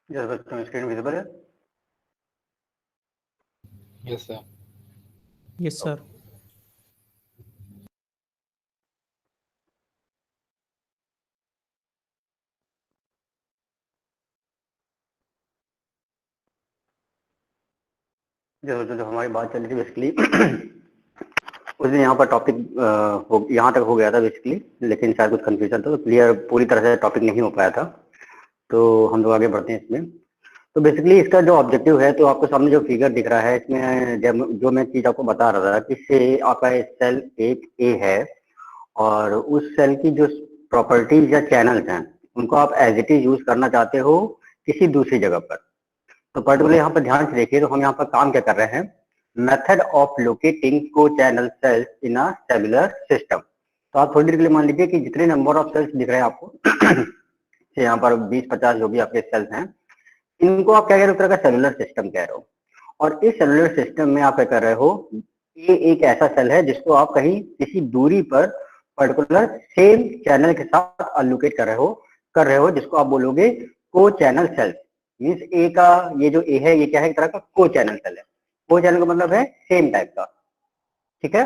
Yes बच्चों, screen visible है? Yes sir. Yes sir. जब हमारी बात चल रही थी बेसिकली उस दिन यहाँ पर टॉपिक यहाँ तक हो गया था बेसिकली, लेकिन शायद कुछ कंफ्यूजन था तो क्लियर पूरी तरह से टॉपिक नहीं हो पाया था, तो हम लोग आगे बढ़ते हैं इसमें। तो बेसिकली इसका जो ऑब्जेक्टिव है, तो आपको सामने जो फिगर दिख रहा है इसमें जो मैं चीज आपको बता रहा था कि से आपका सेल एक ए है और उस सेल की जो प्रॉपर्टीज या चैनल्स हैं उनको आप एज इट इज यूज करना चाहते हो किसी दूसरी जगह पर। तो पर्टिकुलर यहाँ पर ध्यान से देखिए, तो हम यहाँ पर काम क्या कर रहे हैं, method of locating co channel cells in a cellular system. तो आप थोड़ी देर के लिए मान लीजिए कि जितने नंबर ऑफ सेल्स दिख रहे हैं आपको से यहाँ पर 20-50 जो भी आपके सेल्स हैं, इनको आप क्या कह रहे हो, एक तरह का सेलुलर सिस्टम कह रहे हो। और इस सेलुलर सिस्टम में आप क्या कर रहे हो, ये एक ऐसा सेल है जिसको आप कहीं किसी दूरी पर पर्टिकुलर सेम चैनल के साथ अलोकेट कर रहे हो जिसको आप बोलोगे को चैनल सेल्स। मीन्स ए का ये जो ए है ये क्या है, एक तरह का को चैनल सेल है। को चैनल का मतलब है सेम टाइप का। ठीक है,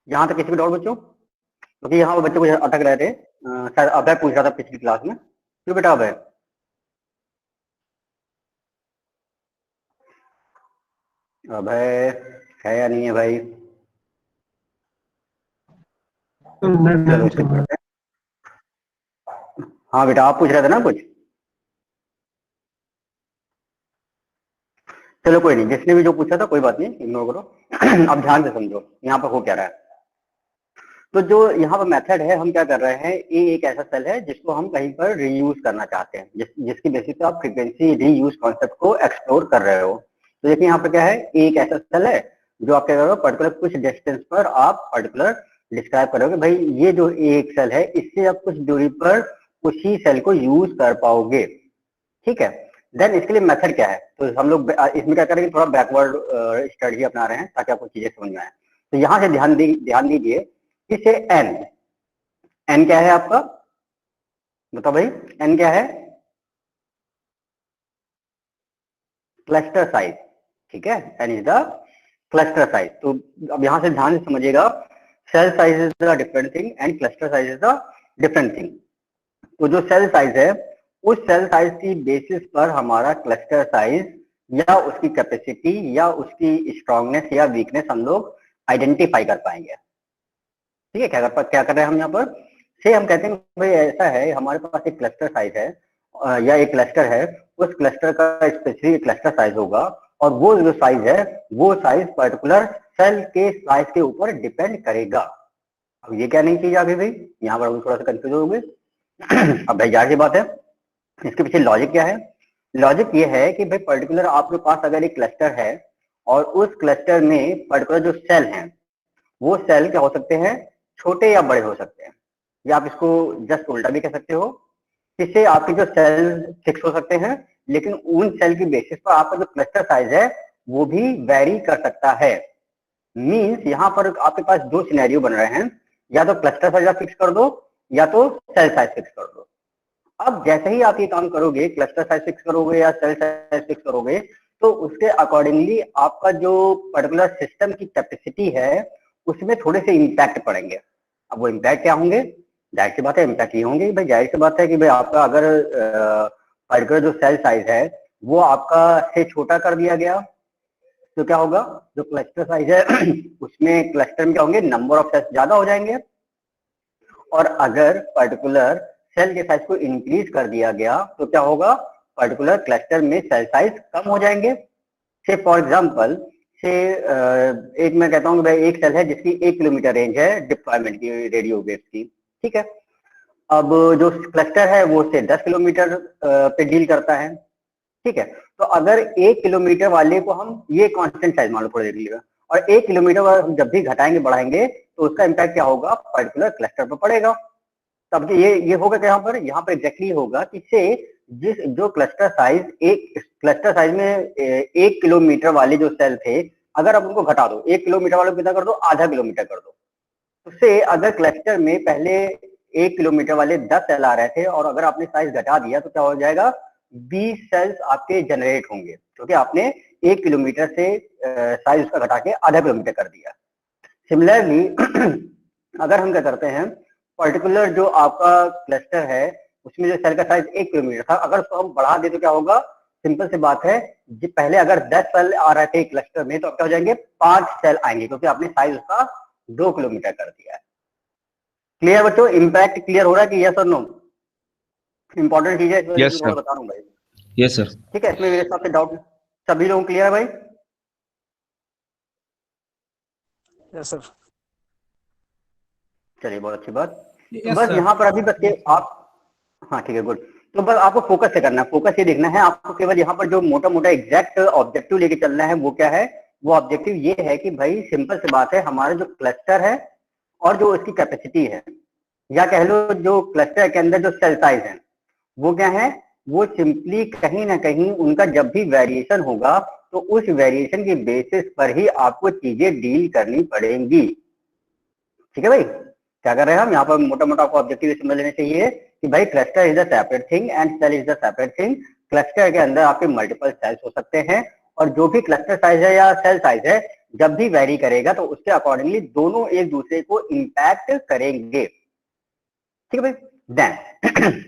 यहाँ तक किसी भी डाउट बच्चों? क्योंकि यहाँ पर बच्चे कुछ अटक रहे थे, शायद अभय पूछ रहा था पिछली क्लास में। क्यों बेटा अभय? अभय है या नहीं है भाई? चलो स्किप करते हैं। हाँ बेटा, आप पूछ रहे थे ना कुछ? चलो कोई नहीं, जिसने भी जो पूछा था कोई बात नहीं, इग्नोर करो। अब ध्यान से समझो यहाँ पर हो क्या रहा है। तो जो यहाँ पर मेथड है, हम क्या कर रहे हैं, ये एक ऐसा सेल है जिसको हम कहीं पर रीयूज करना चाहते हैं, जिसकी बेसिस पे आप फ्रीक्वेंसी रीयूज कॉन्सेप्ट को एक्सप्लोर कर रहे हो। तो देखिए यहाँ पर क्या है, एक ऐसा सेल है जो आप क्या कर रहे हो, पर्टिकुलर कुछ डिस्टेंस पर आप पर्टिकुलर डिस्क्राइब करोगे भाई ये जो एक सेल है इससे आप कुछ दूरी पर उसी सेल को यूज कर पाओगे। ठीक है, देन इसके लिए मेथड क्या है, तो हम लोग इसमें क्या करेंगे, थोड़ा बैकवर्ड स्ट्रेटजी अपना रहे हैं ताकि आपको चीजें समझ में आए। तो यहाँ से ध्यान दीजिए, इसे एन, एन क्या है आपका, बताओ भाई, एन क्या है? Cluster size. ठीक है, n is the cluster size. तो अब यहाँ से ध्यान से समझिएगा, cell size is the different thing and cluster size is the different thing. तो जो सेल साइज है, उस सेल साइज की बेसिस पर हमारा क्लस्टर साइज या उसकी कैपेसिटी या उसकी स्ट्रांगनेस या वीकनेस हम लोग आइडेंटिफाई कर पाएंगे। ठीक है, क्या कर रहे हैं हम यहाँ पर, से हम कहते हैं भाई ऐसा है, हमारे पास एक क्लस्टर साइज है या एक क्लस्टर है, उस क्लस्टर का स्पेसिफिक क्लस्टर साइज होगा और वो जो साइज है वो साइज पर्टिकुलर सेल के साइज के ऊपर डिपेंड करेगा। अब ये क्या नहीं चीज आ गई भाई, यहाँ पर थोड़ा सा कंफ्यूज हो गए। अब भाई जाहिर सी बात है, इसके पीछे लॉजिक क्या है? लॉजिक ये है कि भाई पर्टिकुलर आपके पास अगर एक क्लस्टर है और उस क्लस्टर में पर्टिकुलर जो सेल हैं वो सेल क्या हो सकते हैं, छोटे या बड़े हो सकते हैं, या आप इसको जस्ट उल्टा भी कह सकते हो, इससे आपके जो सेल फिक्स हो सकते हैं, लेकिन उन सेल की बेसिस पर आपका जो क्लस्टर साइज है वो भी वेरी कर सकता है। मींस यहाँ पर आपके पास दो सिनेरियो बन रहे हैं, या तो क्लस्टर साइज आप फिक्स कर दो या तो सेल साइज फिक्स कर दो। अब जैसे ही आप ये काम करोगे, क्लस्टर साइज फिक्स करोगे या सेल साइज फिक्स करोगे, तो उसके अकॉर्डिंगली आपका जो पर्टिकुलर सिस्टम की कैपेसिटी है उसमें थोड़े से इम्पैक्ट पड़ेंगे। अब वो इम्पैक्ट क्या होंगे, जाहिर सी बात है इम्पैक्ट ये होंगे भाई, जाहिर सी बात है कि भाई आपका अगर पर्टिकुलर जो सेल साइज है वो आपका से छोटा कर दिया गया तो क्या होगा, जो क्लस्टर साइज है उसमें क्लस्टर में क्या होंगे, नंबर ऑफ सेल्स ज्यादा हो जाएंगे। और अगर पर्टिकुलर सेल के साइज को इंक्रीज कर दिया गया तो क्या होगा, पर्टिकुलर क्लस्टर में सेल साइज कम हो जाएंगे। से फॉर एग्जांपल से एक मैं कहता हूँ कि भाई एक सेल है जिसकी 1 किलोमीटर रेंज है डिप्लॉयमेंट की रेडियो वेव्स की। ठीक है, अब जो क्लस्टर है वो से 10 किलोमीटर पे डील करता है। ठीक है, तो अगर 1 किलोमीटर वाले को हम ये कांस्टेंट साइज मान लो थोड़ी देर के लिए, और 1 किलोमीटर वाला हम जब भी घटाएंगे बढ़ाएंगे तो उसका इम्पैक्ट क्या होगा, पर्टिकुलर क्लस्टर पर पड़ेगा। तब ये होगा क्या, यहाँ पर एग्जैक्टली होगा कि से जिस जो क्लस्टर साइज, एक क्लस्टर साइज में 1 किलोमीटर वाले जो सेल थे, अगर आप उनको घटा दो, 1 किलोमीटर वाले को कितना कर दो, आधा किलोमीटर कर दो। उससे अगर क्लस्टर में पहले 1 किलोमीटर वाले 10 सेल आ रहे थे और अगर आपने साइज घटा दिया तो क्या हो जाएगा, 20 सेल्स आपके जनरेट होंगे, क्योंकि आपने 1 किलोमीटर से साइज उसका घटा के आधा किलोमीटर कर दिया। सिमिलरली अगर हम क्या करते हैं, पर्टिकुलर जो आपका क्लस्टर है उसमें जो सेल का साइज 1 किलोमीटर था, अगर उसको हम बढ़ा दे तो क्या होगा, सिंपल सी बात है, पहले अगर 10 सेल आ रहे थे क्लस्टर में, तो अब क्या हो जाएंगे, 5 सेल आएंगे, क्योंकि आपने साइज उसका 2 किलोमीटर कर दिया है। क्लियर बच्चों, इम्पैक्ट क्लियर हो रहा है कि यस और नो? इंपॉर्टेंट चीज है, इस वजह से यस थोड़ा सर। बता रहा हूँ भाई। Yes sir. ठीक है, इसमें मेरे हिसाब से डाउट सभी लोग क्लियर है भाई? Yes sir. चलिए, बहुत अच्छी बात। तो Yes, बस sir. यहाँ पर अभी बस ये आप, हाँ ठीक है, गुड। तो बस आपको फोकस से करना है, फोकस ये देखना है आपको, केवल यहाँ पर जो मोटा मोटा एग्जैक्ट ऑब्जेक्टिव लेके चलना है। वो क्या है? वो ऑब्जेक्टिव ये है कि भाई सिंपल सी बात है, हमारा जो क्लस्टर है और जो उसकी कैपेसिटी है, या कह लो जो क्लस्टर के अंदर जो सेल साइज है, वो क्या है, वो सिंपली कहीं ना कहीं उनका जब भी वेरिएशन होगा तो उस वेरिएशन की बेसिस पर ही आपको चीजें डील करनी पड़ेंगी। ठीक है भाई, क्या कर रहे हैं हम यहाँ पर, मोटा मोटा आपको ऑब्जेक्टिव समझ लेना चाहिए कि भाई cluster is a separate thing and cell is a separate thing. Cluster के अंदर आपके मल्टीपल सेल्स हो सकते हैं, और जो भी क्लस्टर साइज है या सेल साइज है, जब भी वेरी करेगा तो उसके अकॉर्डिंगली दोनों एक दूसरे को इंपैक्ट करेंगे। ठीक है भाई, देन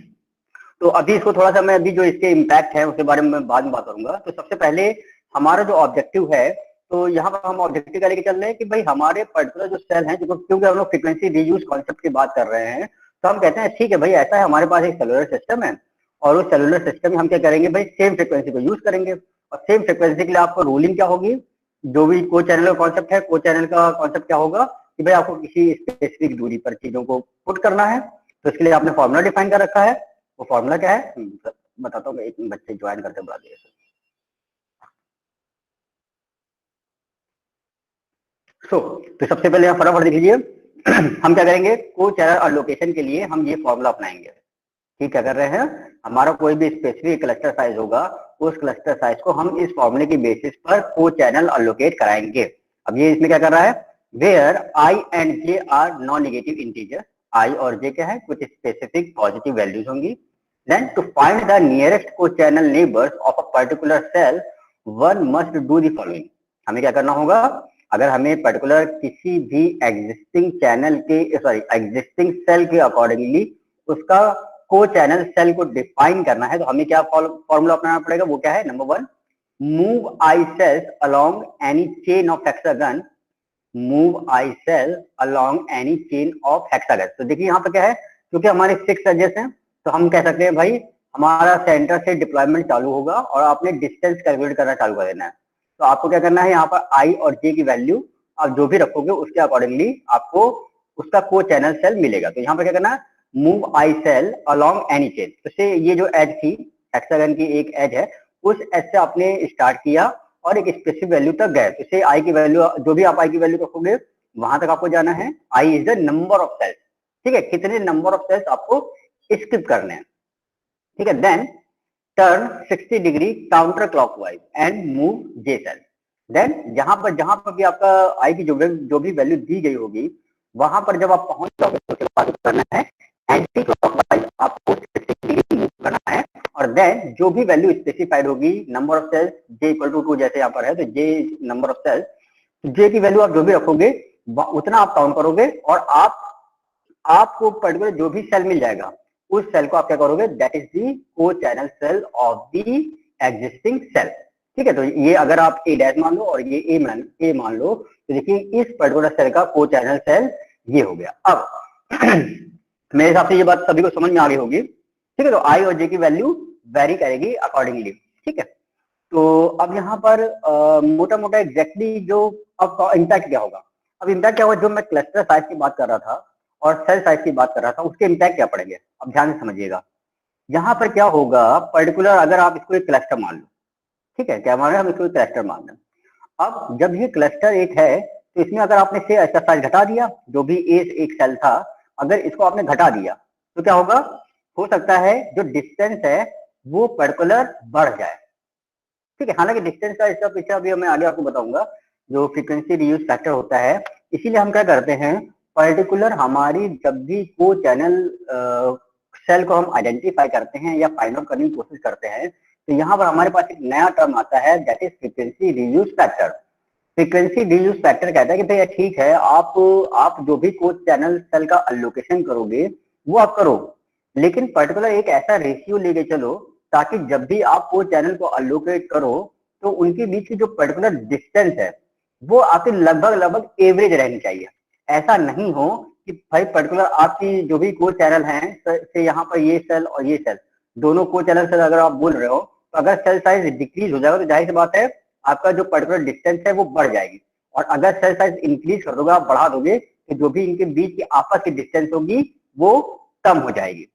तो अभी इसको थोड़ा सा मैं, अभी जो इसके इम्पैक्ट है उसके बारे में मैं बाद में बात करूंगा। तो सबसे पहले हमारा जो ऑब्जेक्टिव है, तो यहाँ पर हम ऑब्जेक्टिव का लेके चल रहे हैं कि भाई हमारे पर्टिकुलर जो सेल हैं, क्योंकि हम लोग फ्रीक्वेंसी रीयूज कॉन्सेप्ट की बात कर रहे हैं, तो हम कहते हैं ठीक है भाई, ऐसा है हमारे पास एक सेलुलर सिस्टम है, और उस सेलुलर सिस्टम में हम क्या करेंगे भाई, सेम फ्रीक्वेंसी को यूज करेंगे। और सेम फ्रीक्वेंसी के लिए आपको रूलिंग क्या होगी, जो भी को चैनल का कॉन्सेप्ट है, को चैनल का कॉन्सेप्ट क्या होगा कि भाई आपको किसी स्पेसिफिक दूरी पर चीजों को पुट करना है, तो इसके लिए आपने फॉर्मूला डिफाइन कर रखा है। वो फॉर्मूला क्या है बताता हूँ, एक बच्चे ज्वाइन करते बुला दिए। तो सबसे पहले यहाँ फटाफट देख लीजिए हम क्या करेंगे, को चैनल और लोकेशन के लिए हम ये फॉर्मूला अपनाएंगे। ठीक, क्या कर रहे हैं, हमारा कोई भी स्पेसिफिक क्लस्टर साइज होगा, उस क्लस्टर साइज को हम इस फॉर्मूले की बेसिस पर को चैनल अलोकेट कराएंगे। अब ये इसमें क्या कर रहा है, where i and j are non negative integer, i और जे क्या है, कुछ स्पेसिफिक पॉजिटिव वैल्यूज होंगी। Then to find the nearest co-channel neighbors of a particular cell, one must do the following. हमें क्या करना होगा, अगर हमें पर्टिकुलर किसी भी एग्जिस्टिंग चैनल के, सॉरी एग्जिस्टिंग सेल के अकॉर्डिंगली उसका को चैनल सेल को डिफाइन करना है, तो हमें क्या फॉर्मूला अपनाना पड़ेगा, वो क्या है, number 1, move i cells along any chain of hexagon, move i cell along any chain of hexagon. तो देखिए यहाँ पर क्या है, क्योंकि हमारे 6 एजेस हैं, तो हम कह सकते हैं भाई हमारा सेंटर से डिप्लॉयमेंट चालू होगा और आपने डिस्टेंस कैलकुलेट करना चालू कर देना है। तो आपको क्या करना है, यहाँ पर आई और जे की वैल्यू आप जो भी रखोगे उसके अकॉर्डिंगली आपको उसका को चैनल सेल मिलेगा। तो यहाँ पर क्या करना है, move i cell along any chain. तो से ये जो एज थी, हेक्सागन की एक एज है, उस एज से आपने स्टार्ट किया और एक स्पेसिफिक वैल्यू तक गए। तो से आई की वैल्यू, जो भी आप आई की वैल्यू रखोगे वहां तक आपको जाना है। I is the number of cells. ठीक है, कितने नंबर ऑफ सेल्स आपको स्किप करने हैं। ठीक है, then turn 60 degree counter clockwise and move j cell. Then जहां पर भी आपका आई की जो भी वैल्यू दी गई होगी, वहां पर जब आप पहुंच जाओगे तो उसके बाद करना है एंटी क्लॉकवाइज, आपको 60 डिग्री मूव करना है। और देन जो भी वैल्यू स्पेसिफाइड होगी, number of cells j equal to 2 जैसे यहाँ पर है, तो j number of cells, j की वैल्यू आप जो भी रखोगे उतना आप काउंट करोगे, और आपको पर्टिकुलर जो भी सेल मिल जाएगा उस सेल को आप क्या करोगे, that is the co channel cell of the existing cell. ठीक है, तो ये अगर आप ए डैश मान लो और ये ए मान लो, तो देखिए इस पर्टिकुलर सेल का को चैनल सेल ये हो गया। अब मेरे हिसाब से ये बात सभी को समझ में आ गई होगी। ठीक है, तो आई और जे की वैल्यू वेरी करेगी अकॉर्डिंगली। ठीक है, तो अब यहाँ पर मोटा मोटा एग्जैक्टली जो अब इम्पैक्ट क्या होगा, अब इम्पैक्ट क्या होगा, जो मैं क्लस्टर साइज की बात कर रहा था और सेल साइज की बात कर रहा था, उसके इम्पैक्ट क्या पड़ेंगे, अब ध्यान से समझिएगा। यहाँ पर क्या होगा, पर्टिकुलर अगर आप इसको एक क्लस्टर मान लो, ठीक है, क्या मान रहे हैं हम, इसको एक क्लस्टर मान रहे हैं। अब जब ये क्लस्टर एक है, तो इसमें अगर आपने से ऐसा साइज घटा दिया, जो भी एक सेल था अगर इसको आपने घटा दिया, तो क्या होगा, हो सकता है जो डिस्टेंस है वो पर्टिकुलर बढ़ जाए। ठीक है, हालांकि डिस्टेंस का इसका पीछे अभी मैं आगे आपको बताऊंगा, जो फ्रीक्वेंसी रीयूज फैक्टर होता है, इसीलिए हम क्या करते हैं, पर्टिकुलर हमारी जब भी को चैनल सेल को हम आइडेंटिफाई करते हैं या फाइंड आउट करने की कोशिश करते हैं, तो यहाँ पर हमारे पास एक नया टर्म आता है, that is frequency reduce factor. Frequency reduce factor कहता है कि भैया ठीक है, आप जो भी कोई चैनल सेल का अलोकेशन करोगे वो आप करो, लेकिन पर्टिकुलर एक ऐसा रेशियो लेके चलो ताकि जब भी आप वो चैनल को अलोकेट करो तो उनके बीच की जो पर्टिकुलर डिस्टेंस है वो आपकी लगभग लगभग एवरेज रहनी चाहिए। ऐसा नहीं हो कि भाई पर्टिकुलर आपकी जो भी को चैनल है से यहाँ पर ये सेल और ये सेल दोनों को चैनल से अगर आप बोल रहे हो, तो अगर सेल साइज डिक्रीज हो जाएगा तो जाहिर सी बात है आपका जो पर्टिकुलर डिस्टेंस है वो बढ़ जाएगी, और अगर सेल साइज इंक्रीज कर दोगे, आप बढ़ा दोगे, तो जो भी इनके बीच की आपस की डिस्टेंस होगी वो कम हो जाएगी।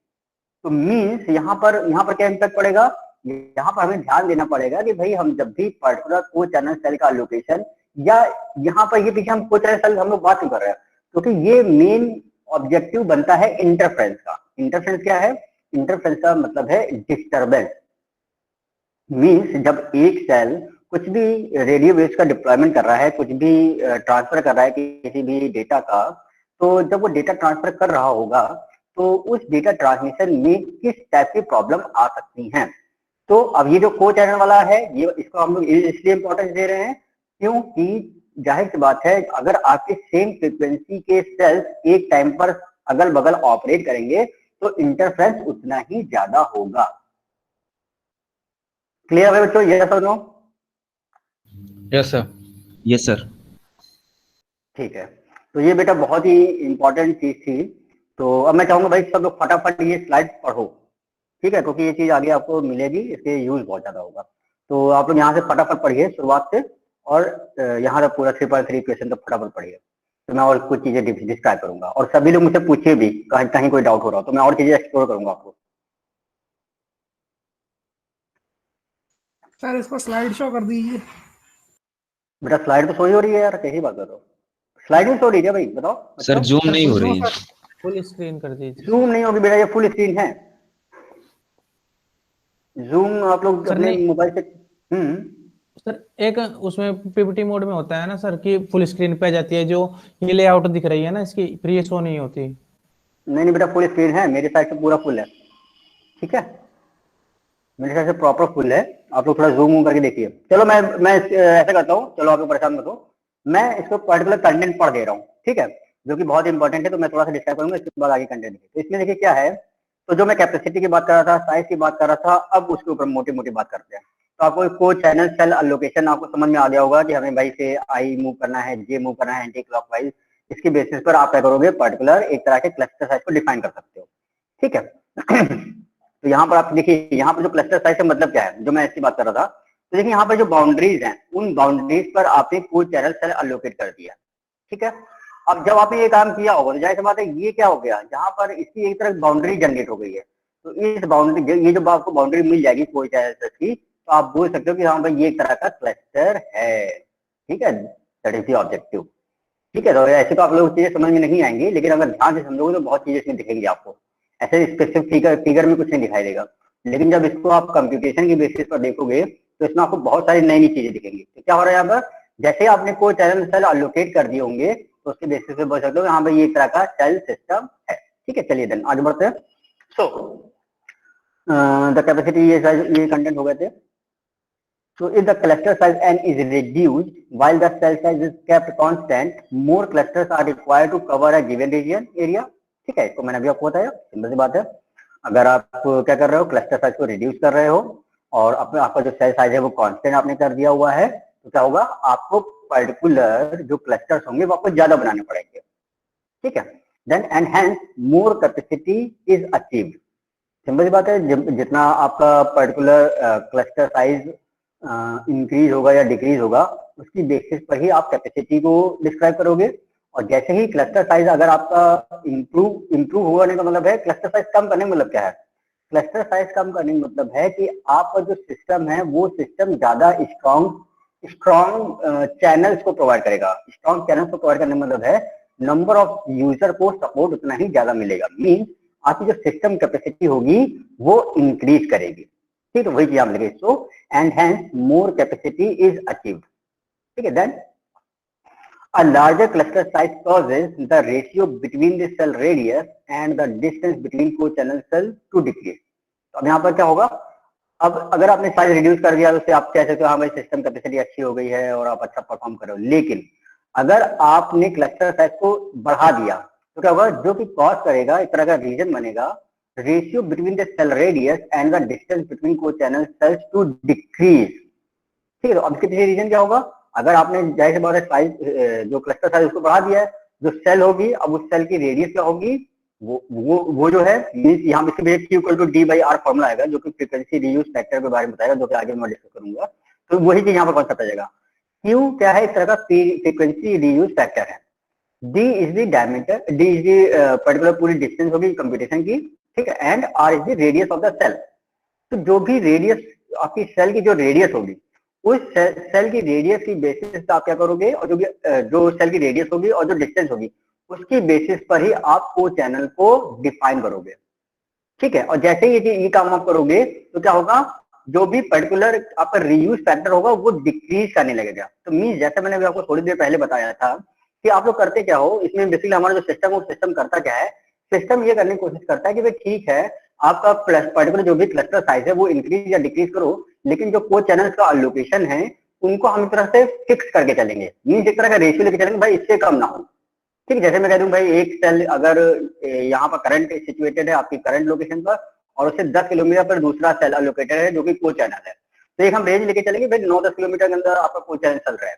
तो मीन्स यहाँ पर क्या इम्पैक्ट पड़ेगा, यहाँ पर हमें ध्यान देना पड़ेगा कि भाई हम जब भी पर्टिकुलर को चैनल सेल का लोकेशन, या यहाँ पर ये पीछे हम को चैनल सेल हम लोग बात क्यों कर रहे हैं, क्योंकि ये मेन ऑब्जेक्टिव बनता है इंटरफ्रेंस का। इंटरफ्रेंस क्या है, इंटरफ्रेंस का मतलब है डिस्टर्बेंस। मीन्स जब एक सेल कुछ भी रेडियो वेव्स का डिप्लॉयमेंट कर रहा है, कुछ भी ट्रांसफर कर रहा है किसी भी डेटा का, तो जब वो डेटा ट्रांसफर कर रहा होगा तो उस डेटा ट्रांसमिशन में किस टाइप की प्रॉब्लम आ सकती हैं। तो अब ये जो को चैनल वाला है, ये इसको हम लोग इसलिए इंपॉर्टेंस दे रहे हैं क्योंकि जाहिर सी बात है अगर आपके सेम फ्रीक्वेंसी के सेल्स एक टाइम पर अगल बगल ऑपरेट करेंगे तो इंटरफ्रेंस उतना ही ज्यादा होगा। क्लियर है बच्चों, यस और no? Yes sir. Yes sir. ठीक है, तो ये बेटा बहुत ही इंपॉर्टेंट चीज थी। तो अब मैं चाहूंगा भाई सब लोग फटाफट ये स्लाइड पढ़ो, ठीक है, क्योंकि ये चीज आगे आपको मिलेगी, इसके यूज बहुत ज्यादा होगा। तो आप लोग यहाँ से फटाफट पढ़िए शुरुआत से, और यहाँ तक पूरा 3.3 क्वेश्चन तक फटाफट पढ़िए। तो मैं और कुछ चीजें डिस्क्राइब करूंगा, और सभी लोग मुझसे पूछिए भी कहीं कोई डाउट हो रहा हो तो मैं और चीजें एक्सप्लोर करूंगा आपको। सर इसको स्लाइड शो कर दीजिए। बेटा स्लाइड तो सोई हो रही है यार, कैसी बात कर रहे हो, स्लाइड नहीं सो रही है भाई, बताओ। सर जूम नहीं हो रही है। फुल स्क्रीन कर दीजिए। जूम नहीं होगी बेटा, ये फुल स्क्रीन है। जूम आप लोग सर अपने नहीं। मोबाइल से सर एक उसमें पीपीटी मोड में होता है ना सर कि फुल स्क्रीन पे आ जाती है, जो ये लेआउट दिख रही है ना इसकी, फिर ये शो नहीं होती। नहीं बेटा फुल स्क्रीन है, मेरे साइड से पूरा फुल है, ठीक है, मेरे साइड से प्रॉपर फुल है। आप लोग थोड़ा जूम करके देखिए। चलो मैं ऐसा करता हूँ, चलो आप लोग परेशान मत हो, मैं इसको पर्टिकुलर कंटेंट पढ़ दे रहा हूँ, ठीक है, जो कि बहुत इंपॉर्टेंट है। तो मैं थोड़ा सा डिस्क्राइब करूंगा, इसके बाद आगे कंटेंट देखिए। तो इसमें देखिए क्या है, तो जो मैं कैपेसिटी की बात कर रहा था, साइज की बात कर रहा था, अब उसके ऊपर मोटी मोटी बात करते हैं। तो आपको को चैनल सेल अलोकेशन आपको समझ में आ गया होगा कि हमें भाई से आई मूव करना है, जे मूव करना है एंटी क्लॉकवाइज। इसकी बेसिस पर आप क्या करोगे, पर्टिकुलर एक तरह के क्लस्टर साइज को डिफाइन कर सकते हो, ठीक है। तो यहाँ पर आप देखिए, यहाँ पर जो क्लस्टर साइज का मतलब क्या है, जो मैं इसकी बात कर रहा था, तो देखिए यहाँ पर जो बाउंड्रीज हैं, उन बाउंड्रीज पर आपने कोई चैनल सेल अलोकेट कर दिया, ठीक है। अब जब आपने ये काम किया होगा तो जाहिर सी बात है ये क्या हो गया, जहां पर इसकी एक तरह बाउंड्री जनरेट हो गई है, तो इस बाउंड्री, ये जब आपको बाउंड्री मिल जाएगी कोई चैनल सेल की, तो आप बोल सकते हो कि हाँ भाई ये एक तरह का क्लस्टर है, ठीक है, दैट इज द ऑब्जेक्टिव, ठीक है। तो ऐसे तो आप लोग चीजें समझ में नहीं आएंगी, लेकिन अगर ध्यान से समझोगे तो बहुत चीजें इसमें दिखेंगी आपको। ऐसे स्पेसिफिक फिगर में कुछ नहीं दिखाई देगा, लेकिन जब इसको आप कंप्यूटेशन की बेसिस पर देखोगे तो इसमें आपको बहुत सारी नई नई चीजें दिखेंगी। तो क्या हो रहा है यहाँ पर, जैसे आपने कोई चैनल सेल अलोकेट कर दिए होंगे तो उसके बेसिस पे बोल सकते हो हाँ भाई ये एक तरह का सेल सिस्टम है, ठीक है। चलिए देन आगे बढ़ते हैं। सो द कैपेसिटी, ये कंटेंट हो गए थे। So if the cluster size n is reduced while the cell size is kept constant, more clusters are required to cover a given region area, ठीक है। तो मैंने अभी आपको बताया, सिंपल सी बात है, अगर आप क्या कर रहे हो, क्लस्टर साइज को रिड्यूस कर रहे हो और अपने आपका जो सेल साइज है वो कांस्टेंट आपने कर दिया हुआ है, तो क्या होगा, आपको पर्टिकुलर जो क्लस्टर्स होंगे वो आपको ज्यादा बनाने पड़ेंगे, ठीक है। Then and hence more capacity is achieved. Simple सी बात है, जितना आपका पर्टिकुलर क्लस्टर साइज इंक्रीज होगा या डिक्रीज होगा, उसकी बेसिस पर ही आप कैपेसिटी को डिस्क्राइब करोगे। और जैसे ही क्लस्टर साइज अगर आपका इंप्रूव होने का मतलब है, क्लस्टर साइज कम करने का मतलब क्या है, क्लस्टर साइज कम करने का मतलब है कि आपका जो सिस्टम है वो सिस्टम ज्यादा स्ट्रॉन्ग चैनल्स को प्रोवाइड करेगा। स्ट्रॉन्ग चैनल्स को प्रोवाइड करने का मतलब है नंबर ऑफ यूजर को सपोर्ट उतना ही ज्यादा मिलेगा, मीन्स आपकी जो सिस्टम कैपेसिटी होगी वो इंक्रीज करेगी, ठीक है, वही चीज आप लिखे। So and hence more capacity is achieved, ठीक है। Then A larger cluster size causes the ratio between the cell radius and the distance between co-channel cells to decrease. तो अब यहाँ पर क्या होगा, अब अगर आपने साइज रिड्यूस कर दिया तो उससे आप कह सकते हो हाँ भाई सिस्टम कैपेसिटी अच्छी हो गई है और आप अच्छा परफॉर्म कर रहे हो, लेकिन अगर आपने क्लस्टर साइज को बढ़ा दिया तो क्या होगा, जो कि कॉज करेगा, एक तरह का रीजन बनेगा, ratio between the cell radius and the distance between co channel cells to decrease. ठीक है, तो अब इसके पीछे रीजन क्या होगा, अगर आपने जैसे बात है साइज जो क्लस्टर साइज उसको बढ़ा दिया है, जो सेल होगी अब उस सेल की रेडियस क्या होगी, वो जो है मींस यहाँ पे सिर्फ Q equal to D by R formula आएगा जो कि फ्रीक्वेंसी रीयूज फैक्टर के बारे में बताएगा, जो कि आगे मैं डिस्कस करूंगा। तो वही चीज यहाँ पर कॉन्सेप्ट आ जाएगा। Q क्या है, इस तरह का फ्रीक्वेंसी रीयूज फैक्टर है। D is the diameter, D is the particular पूरी डिस्टेंस होगी कंप्यूटेशन की, ठीक है, and R is the radius of the cell. तो जो भी रेडियस आपकी सेल की जो रेडियस होगी, उस सेल की रेडियस की बेसिस पे आप क्या करोगे, और जो सेल की रेडियस होगी और जो डिस्टेंस होगी उसकी बेसिस पर ही आप को चैनल को डिफाइन करोगे। ठीक है, और जैसे ही ये काम आप करोगे तो क्या होगा, जो भी पर्टिकुलर आपका रीयूज फैक्टर होगा वो डिक्रीज करने लगेगा। तो मीन जैसे मैंने आपको थोड़ी देर पहले बताया था कि आप लोग करते क्या हो, इसमें बेसिकली हमारा जो सिस्टम वो सिस्टम करता क्या है, सिस्टम ये करने की कोशिश करता है कि भाई ठीक है आपका पर्टिकुलर जो भी क्लस्टर साइज है वो इंक्रीज या डिक्रीज करो, लेकिन जो को चैनल्स का अलोकेशन है उनको हम इस तरह से फिक्स करके चलेंगे, मीन एक तरह का रेशियो लेके चलेंगे, भाई इससे कम ना हो। ठीक, जैसे मैं कह दूं भाई एक सेल अगर यहाँ पर करंट सिचुएटेड है आपकी करंट लोकेशन पर, और उससे 10 किलोमीटर पर दूसरा सेल अलोकेटेड है जो कि को चैनल है, तो एक हम रेंज लेके चलेंगे भाई 9-10 किलोमीटर के अंदर आपका को चैनल चल रहा है।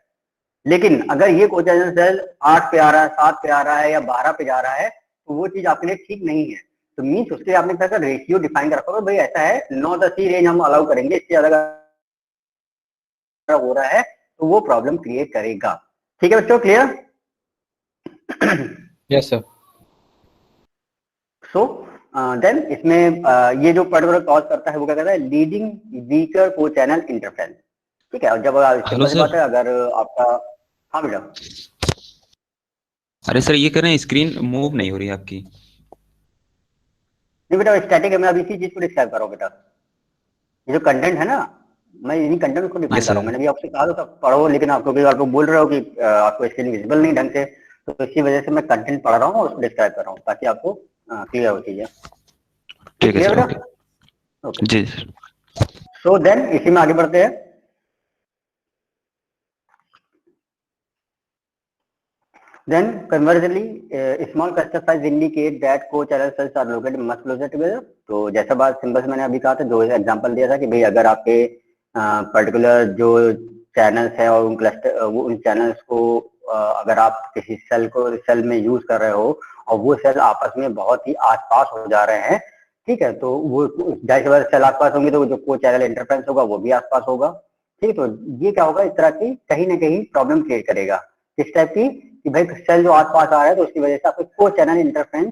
लेकिन अगर ये को चैनल सेल 8 पे आ रहा है, 7 पे आ रहा है या 12 पे जा रहा है, तो वो चीज आपके लिए ठीक नहीं है। तो मीन्स उसके आपने क्या रेशियो डिफाइन कर रखा होगा, भाई ऐसा है 9-10 ही रेंज हम अलाउ करेंगे, इससे ज्यादा हो रहा है तो वो प्रॉब्लम क्रिएट करेगा। ठीक है बच्चों, clear? Yes, sir. So then इसमें ये जो पर्टिकुलर कॉज करता है वो क्या करता है, लीडिंग वीकर को चैनल इंटरफेरेंस। ठीक है, और जब हेलो सिंपल बात सर। है अगर आपका, हाँ बेटा, अरे सर ये कह रहे हैं स्क्रीन मूव नहीं हो रही आपकी। नहीं बेटा स्टैटिक है, मैं अभी इसी चीज को डिस्क्राइब कर रहा हूँ बेटा। ये जो कंटेंट है ना, मैं इन्हीं कंटेंट को डिफाइन कर रहा हूँ। मैंने भी आपसे कहा था पढ़ो, लेकिन आपको भी आपको बोल रहे हो कि आपको स्क्रीन विजिबल नहीं ढंग से, तो इसी वजह से मैं कंटेंट पढ़ रहा हूँ और उसको डिस्क्राइब कर रहा हूँ ताकि आपको क्लियर हो चीजें। ठीक है क्लियर सर, बेटा? ओके जी सर। सो देन इसी में आगे बढ़ते हैं। Then conversely, small cluster size indicate that co-channel cells are located much closer together. तो जैसा बात सिंपल से मैंने अभी कहा था, जो एग्जांपल दिया था कि भाई अगर आपके पर्टिकुलर जो चैनल्स है और उन क्लस्टर वो उन चैनल्स को अगर आप किसी सेल में यूज कर रहे हो और वो सेल आपस में बहुत ही आसपास हो जा रहे हैं, ठीक है, तो वो जाहिर सी बात सेल आसपास होंगे तो जो को चैनल इंटरफेरेंस होगा वो भी आसपास होगा। ठीक है, तो ये क्या होगा, इस तरह की कहीं ना कहीं प्रॉब्लम क्रिएट करेगा। किस टाइप की, कि भाई सेल जो आसपास आ रहा है तो उसकी वजह से आपको को चैनल इंटरफेरेंस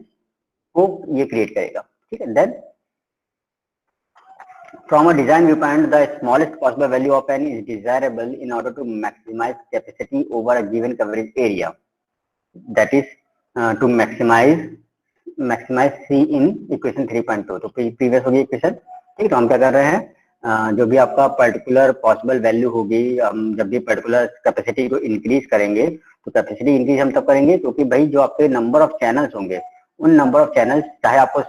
को ये क्रिएट करेगा। ठीक है, then from a design viewpoint the smallest possible value of n is desirable in order to maximize capacity over a given coverage area, that is to maximize C in equation 3.2। तो previous होगी equation. ठीक है, तो हम क्या कर रहे हैं, जो भी आपका पर्टिकुलर पॉसिबल वैल्यू होगी, हम जब भी पर्टिकुलर कैपेसिटी को इंक्रीज करेंगे तो कैपेसिटी इंक्रीज हम तब करेंगे क्योंकि भाई जो आपके नंबर ऑफ चैनल्स होंगे उन नंबर ऑफ चैनल्स, चाहे आपको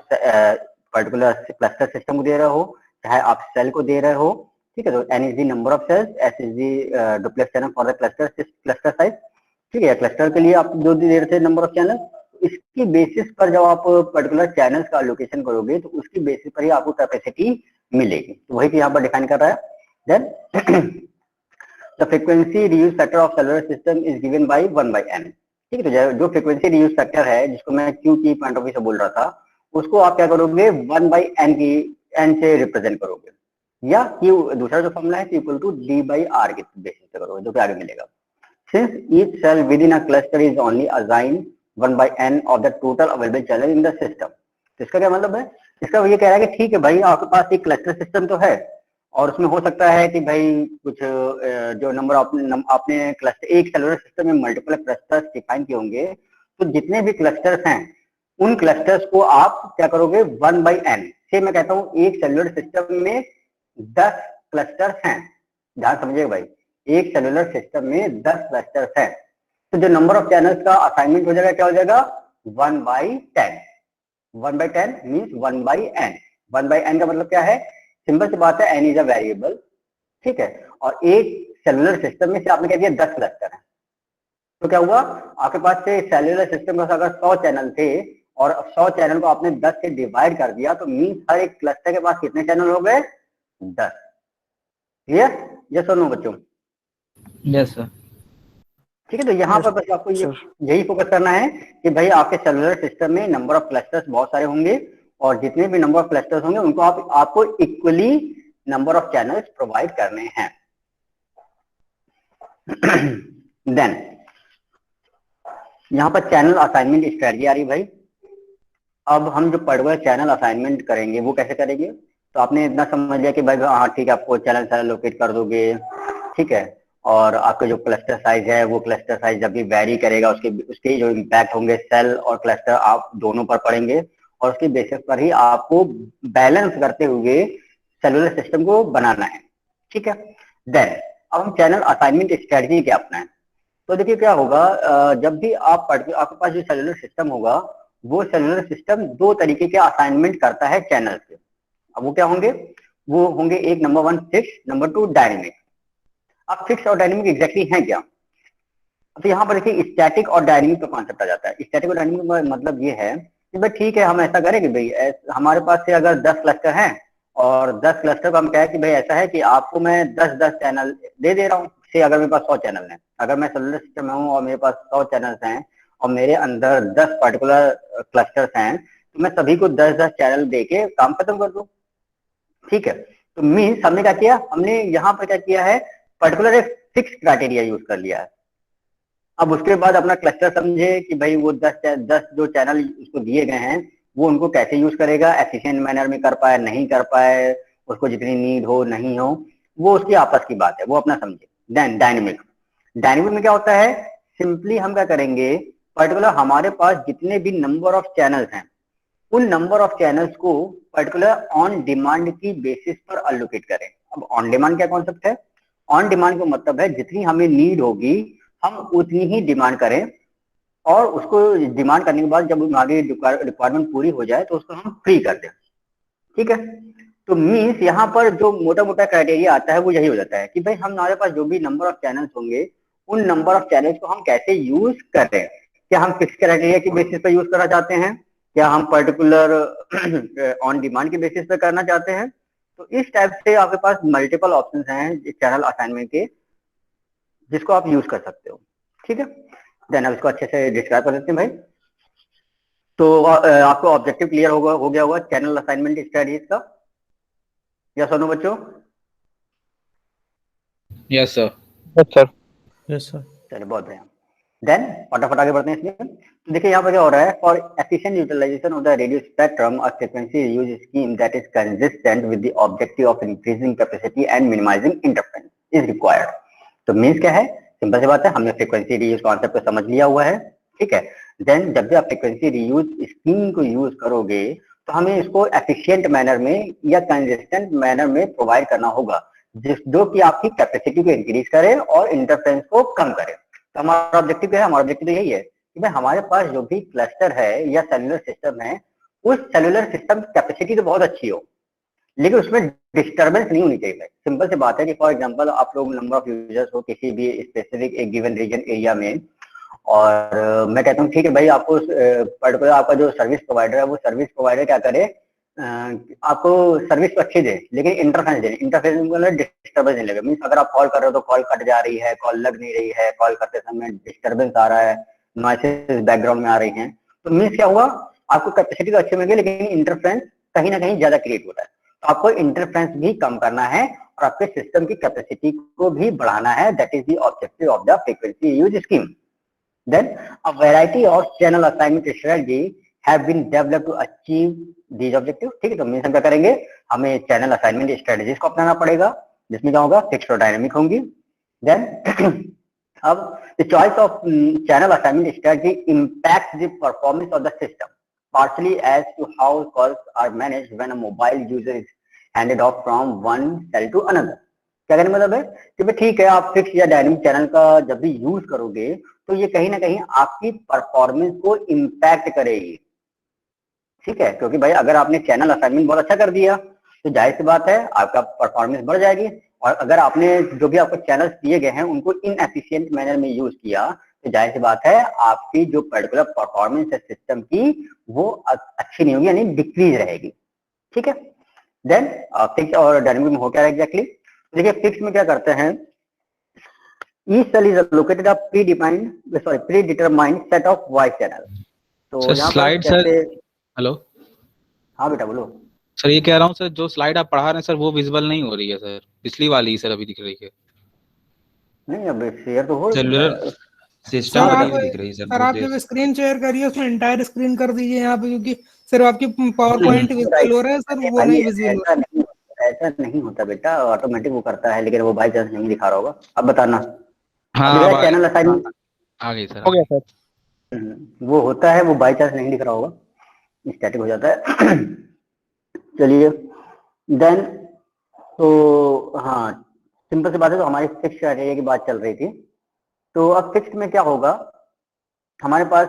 पर्टिकुलर क्लस्टर सिस्टम को दे रहे हो चाहे आप सेल को दे रहे हो, ठीक है, तो n is the number of cells, s is the duplex channel for the cluster size. ठीक है, क्लस्टर के लिए आप जो दे रहे थे नंबर ऑफ चैनल, इसकी बेसिस पर जब आप पर्टिकुलर चैनल्स का एलोकेशन करोगे तो उसकी बेसिस पर ही आपको कैपेसिटी मिलेगी। तो वही यहाँ पर डिफाइन कर रहा है। Then the frequency reuse factor of cellular system is given by 1/n। ठीक है, तो जो फ्रीक्वेंसी रीयूज फैक्टर है जिसको मैं Q की पॉइंट ऑफ व्यू से बोल रहा था, उसको आप क्या करोगे 1/n की n से रिप्रेजेंट करोगे, या Q दूसरा जो फॉर्मूला है equal to D by R के बेसिस पे करोगे, जो कि आगे मिलेगा। Since each cell within a cluster is only assigned 1/n of the total available channel in the system। तो इसका क्या मतलब है, इसका ये कह रहा है कि ठीक है भाई आपके पास एक क्लस्टर सिस्टम तो है और उसमें हो सकता है कि भाई कुछ जो नंबर आपने क्लस्टर एक सेलुलर सिस्टम में मल्टीपल क्लस्टर्स डिफाइन किए होंगे, तो जितने भी क्लस्टर्स हैं उन क्लस्टर्स को आप क्या करोगे 1/n से। मैं कहता हूँ एक सेलुलर सिस्टम में 10 क्लस्टर्स हैं, ध्यान समझिएगा भाई, एक सेलुलर सिस्टम में 10 क्लस्टर्स हैं। तो जो नंबर ऑफ चैनल्स का असाइनमेंट हो जाएगा क्या हो जाएगा 1/10। 1/10 मीन्स 1/n। 1/n का मतलब क्या है, सिंपल सी बात है, n इज अ वेरिएबल, ठीक है। और एक सेलुलर सिस्टम में से आपने कह दिया 10 क्लस्टर है, तो क्या हुआ आपके पास से सेलुलर सिस्टम में अगर 100 चैनल थे और 100 चैनल को आपने 10 से डिवाइड कर दिया, तो मीन्स हर एक क्लस्टर के पास कितने चैनल हो गए 10। क्लियर? ये सुनो बच्चों, यस सर। ठीक है। तो यहाँ पर बस आपको यही फोकस करना है कि भाई आपके सेलुलर सिस्टम में नंबर ऑफ क्लस्टर्स बहुत सारे होंगे और जितने भी नंबर ऑफ क्लस्टर्स होंगे उनको आपको equally number of channels provide करने हैं। देन यहाँ पर चैनल असाइनमेंट स्ट्रेटजी आ रही भाई। अब हम जो पर्टिकुलर चैनल असाइनमेंट करेंगे वो कैसे करेंगे, तो आपने इतना समझ लिया कि भाई हाँ ठीक है, आपको चैनल सारा लोकेट कर दोगे, ठीक है। और आपका जो क्लस्टर साइज है वो क्लस्टर साइज जब भी वेरी करेगा उसके जो इम्पैक्ट होंगे सेल और क्लस्टर आप दोनों पर पड़ेंगे और उसके बेसिस पर ही आपको बैलेंस करते हुए सेलुलर सिस्टम को बनाना है, ठीक है। देन अब हम चैनल असाइनमेंट स्ट्रेटजी क्या अपनाएं, तो देखिए क्या होगा, जब भी आपके पास जो सेलुलर सिस्टम होगा वो सेलुलर सिस्टम दो तरीके के असाइनमेंट करता है चैनल से। अब वो क्या होंगे, वो होंगे एक नंबर 1 फिक्स, नंबर 2 डायनेमिक। अब फिक्स और डायनेमिक एग्जैक्टली है क्या, तो यहाँ पर देखिए स्टैटिक और डायनेमिक का कॉन्सेप्ट आ जाता है। स्टैटिक और डायनेमिक का मतलब ये है कि भाई ठीक है, हम ऐसा करें कि भाई हमारे पास से अगर 10 क्लस्टर हैं और 10 क्लस्टर को हम कहें कि भाई ऐसा है कि आपको मैं 10-10 चैनल दे दे रहा हूँ से, अगर मेरे पास 100 चैनल हैं, अगर मैं सेलुलर सिस्टम में हूँ और मेरे पास 100 चैनल्स हैं और मेरे अंदर 10 पर्टिकुलर क्लस्टर्स हैं, तो मैं सभी को 10-10 चैनल दे के काम खत्म कर दूं, ठीक है। तो मीन्स हमने क्या किया, हमने यहाँ पर क्या किया है, पर्टिकुलर एक फिक्स क्राइटेरिया यूज कर लिया है। अब उसके बाद अपना क्लस्टर समझे कि भाई वो 10 जो चैनल उसको दिए गए हैं वो उनको कैसे यूज करेगा, एफिशिएंट मैनर में कर पाए नहीं कर पाए, उसको जितनी नीड हो नहीं हो, वो उसकी आपस की बात है, वो अपना समझे। देन डायनेमिक, डायनेमिक में क्या होता है, सिंपली हम क्या करेंगे, पर्टिकुलर हमारे पास जितने भी नंबर ऑफ चैनल्स हैं उन नंबर ऑफ चैनल्स को पर्टिकुलर ऑन डिमांड की बेसिस पर अलोकेट करें। अब ऑन डिमांड क्या कॉन्सेप्ट है, ऑन डिमांड का मतलब है जितनी हमें नीड होगी हम उतनी ही डिमांड करें और उसको डिमांड करने के बाद जब आगे रिक्वायरमेंट पूरी हो जाए तो उसको हम फ्री कर दें, ठीक है। तो मीन्स यहाँ पर जो मोटा मोटा क्राइटेरिया आता है वो यही हो जाता है कि भाई हमारे पास जो भी नंबर ऑफ चैनल्स होंगे उन नंबर ऑफ चैनल्स को हम कैसे यूज करें। क्या हम फिक्स क्राइटेरिया की बेसिस पर यूज करना चाहते हैं, क्या हम पर्टिकुलर ऑन डिमांड के बेसिस पे करना चाहते हैं। तो इस टाइप से आपके पास मल्टीपल ऑप्शंस हैं चैनल असाइनमेंट के जिसको आप यूज कर सकते हो, ठीक है। देन अब इसको अच्छे से डिस्क्राइब कर देते हैं भाई। तो आपको ऑब्जेक्टिव क्लियर हो गया होगा चैनल असाइनमेंट स्ट्रेटजीज का, या सुनो बच्चों। Yes sir. Yes sir. चलिए बहुत बढ़िया। देन फटाफट आगे बढ़ते हैं इसमें। तो देखिए यहाँ पर क्या हो रहा है, for efficient utilization of the radio spectrum a frequency use scheme that is consistent with the objective of increasing capacity and minimizing interference is required. तो मीन्स क्या है, सिंपल सी बात है, हमने फ्रीक्वेंसी रीयूज कॉन्सेप्ट को समझ लिया हुआ है, ठीक है। देन जब भी आप फ्रीक्वेंसी रीयूज स्कीम को यूज करोगे तो हमें इसको एफिशिएंट मैनर में या कंसिस्टेंट मैनर में प्रोवाइड करना होगा जो कि आपकी कैपेसिटी को इंक्रीज करे और इंटरफेरेंस को कम करे। तो हमारा ऑब्जेक्टिव क्या है, हमारा ऑब्जेक्टिव तो यही है कि भाई हमारे पास जो भी क्लस्टर है या सेलुलर सिस्टम है उस सेलुलर सिस्टम की कैपेसिटी तो बहुत अच्छी हो लेकिन उसमें डिस्टर्बेंस नहीं होनी चाहिए। सिंपल सी बात है कि फॉर एग्जांपल आप लोग नंबर ऑफ यूजर्स हो किसी भी स्पेसिफिक एक गिवन रीजन एरिया में और मैं कहता हूँ ठीक है भाई आपको पर्टिकुलर आपका जो सर्विस प्रोवाइडर है वो सर्विस प्रोवाइडर क्या करे, आपको सर्विस तो अच्छी दे लेकिन इंटरफेरेंस दे, इंटरफेरेंस मतलब डिस्टर्बेंस नहीं लगे। मीन्स अगर आप कॉल कर रहे हो तो कॉल कट जा रही है, कॉल लग नहीं रही है, कॉल करते समय डिस्टर्बेंस आ रहा है, नॉइसेस बैकग्राउंड में आ रही हैं। तो मीन्स क्या हुआ, आपको कैपेसिटी तो अच्छी मिल गई लेकिन इंटरफेरेंस कहीं ना कहीं ज्यादा क्रिएट हो रहा है। तो आपको इंटरफेरेंस भी कम करना है और आपके सिस्टम की कैपेसिटी को भी बढ़ाना है। That is the objective of the frequency use scheme. Then a variety of channel assignment strategy have been developed to achieve these objectives। ठीक है, तो मीन्स हम क्या करेंगे, हमें चैनल असाइनमेंट स्ट्रेटजीज को अपनाना पड़ेगा जिसमें क्या होगा, फिक्स्ड और डायनेमिक होंगी। देन अब the choice of channel assignment strategy impact the performance of the system partially as to how calls are managed when a mobile user is handed off from one cell to another। क्या कहने मतलब है कि भाई ठीक है आप fix या डायनेमिक चैनल का जब भी यूज करोगे तो ये कहीं ना कहीं आपकी परफॉर्मेंस को इम्पैक्ट करेगी। ठीक है, क्योंकि भाई अगर आपने चैनल असाइनमेंट बहुत अच्छा कर दिया तो जाहिर सी बात है आपका परफॉर्मेंस बढ़ जाएगी, और अगर आपने जो भी आपको चैनल्स दिए गए हैं उनको इनएफिशिएंट मैनर में यूज किया तो जाहिर सी बात है आपकी जो पर्टिकुलर परफॉर्मेंस है सिस्टम की वो अच्छी नहीं होगी, यानी डिक्रीज रहेगी। ठीक है, देन फिक्स और डायनामिक में हो क्या एग्जैक्टली, देखिए फिक्स में क्या करते हैं, each cell is allocated a predetermined set of voice channel। तो सर यहाँ पर स्लाइड सर, कैसे, हेलो हाँ बेटा बोलो। सर, ये कह रहा हूँ सर, जो स्लाइड आप पढ़ा रहे हैं सर वो विजुअल नहीं हो रही है सर, पिछली वाली ही सर अभी दिख रही है। नहीं अब शेयर तो हो सेलुलर रहा है। सिस्टम सर वाली आप भी दिख रही है सर, सर बहुत आप देर जब से। स्क्रीन शेयर करिए उसमें एंटायर स्क्रीन कर दीजिए यहाँ पे, क्योंकि सिर्फ आपकी पावर पॉइंट विजुअल हो रहा है सर, वो भाई नहीं विजुअल हो ऐसा नहीं होता बेटा, ऑटोमेटिक वो करता है, लेकिन वो बाई चांस नहीं दिखा रहा होगा। अब बताना, अब हाँ दिख अब रहा है चैनल असाइनमेंट? आ गई सर, हो गया सर। वो होता है, वो बाई चांस नहीं दिख रहा होगा, स्टैटिक हो जाता है। चलिए देन, तो हाँ सिंपल सी बात है, तो हमारी फिक्स क्राइटेरिया की बात चल रही थी। तो अब फिक्स में क्या होगा, हमारे पास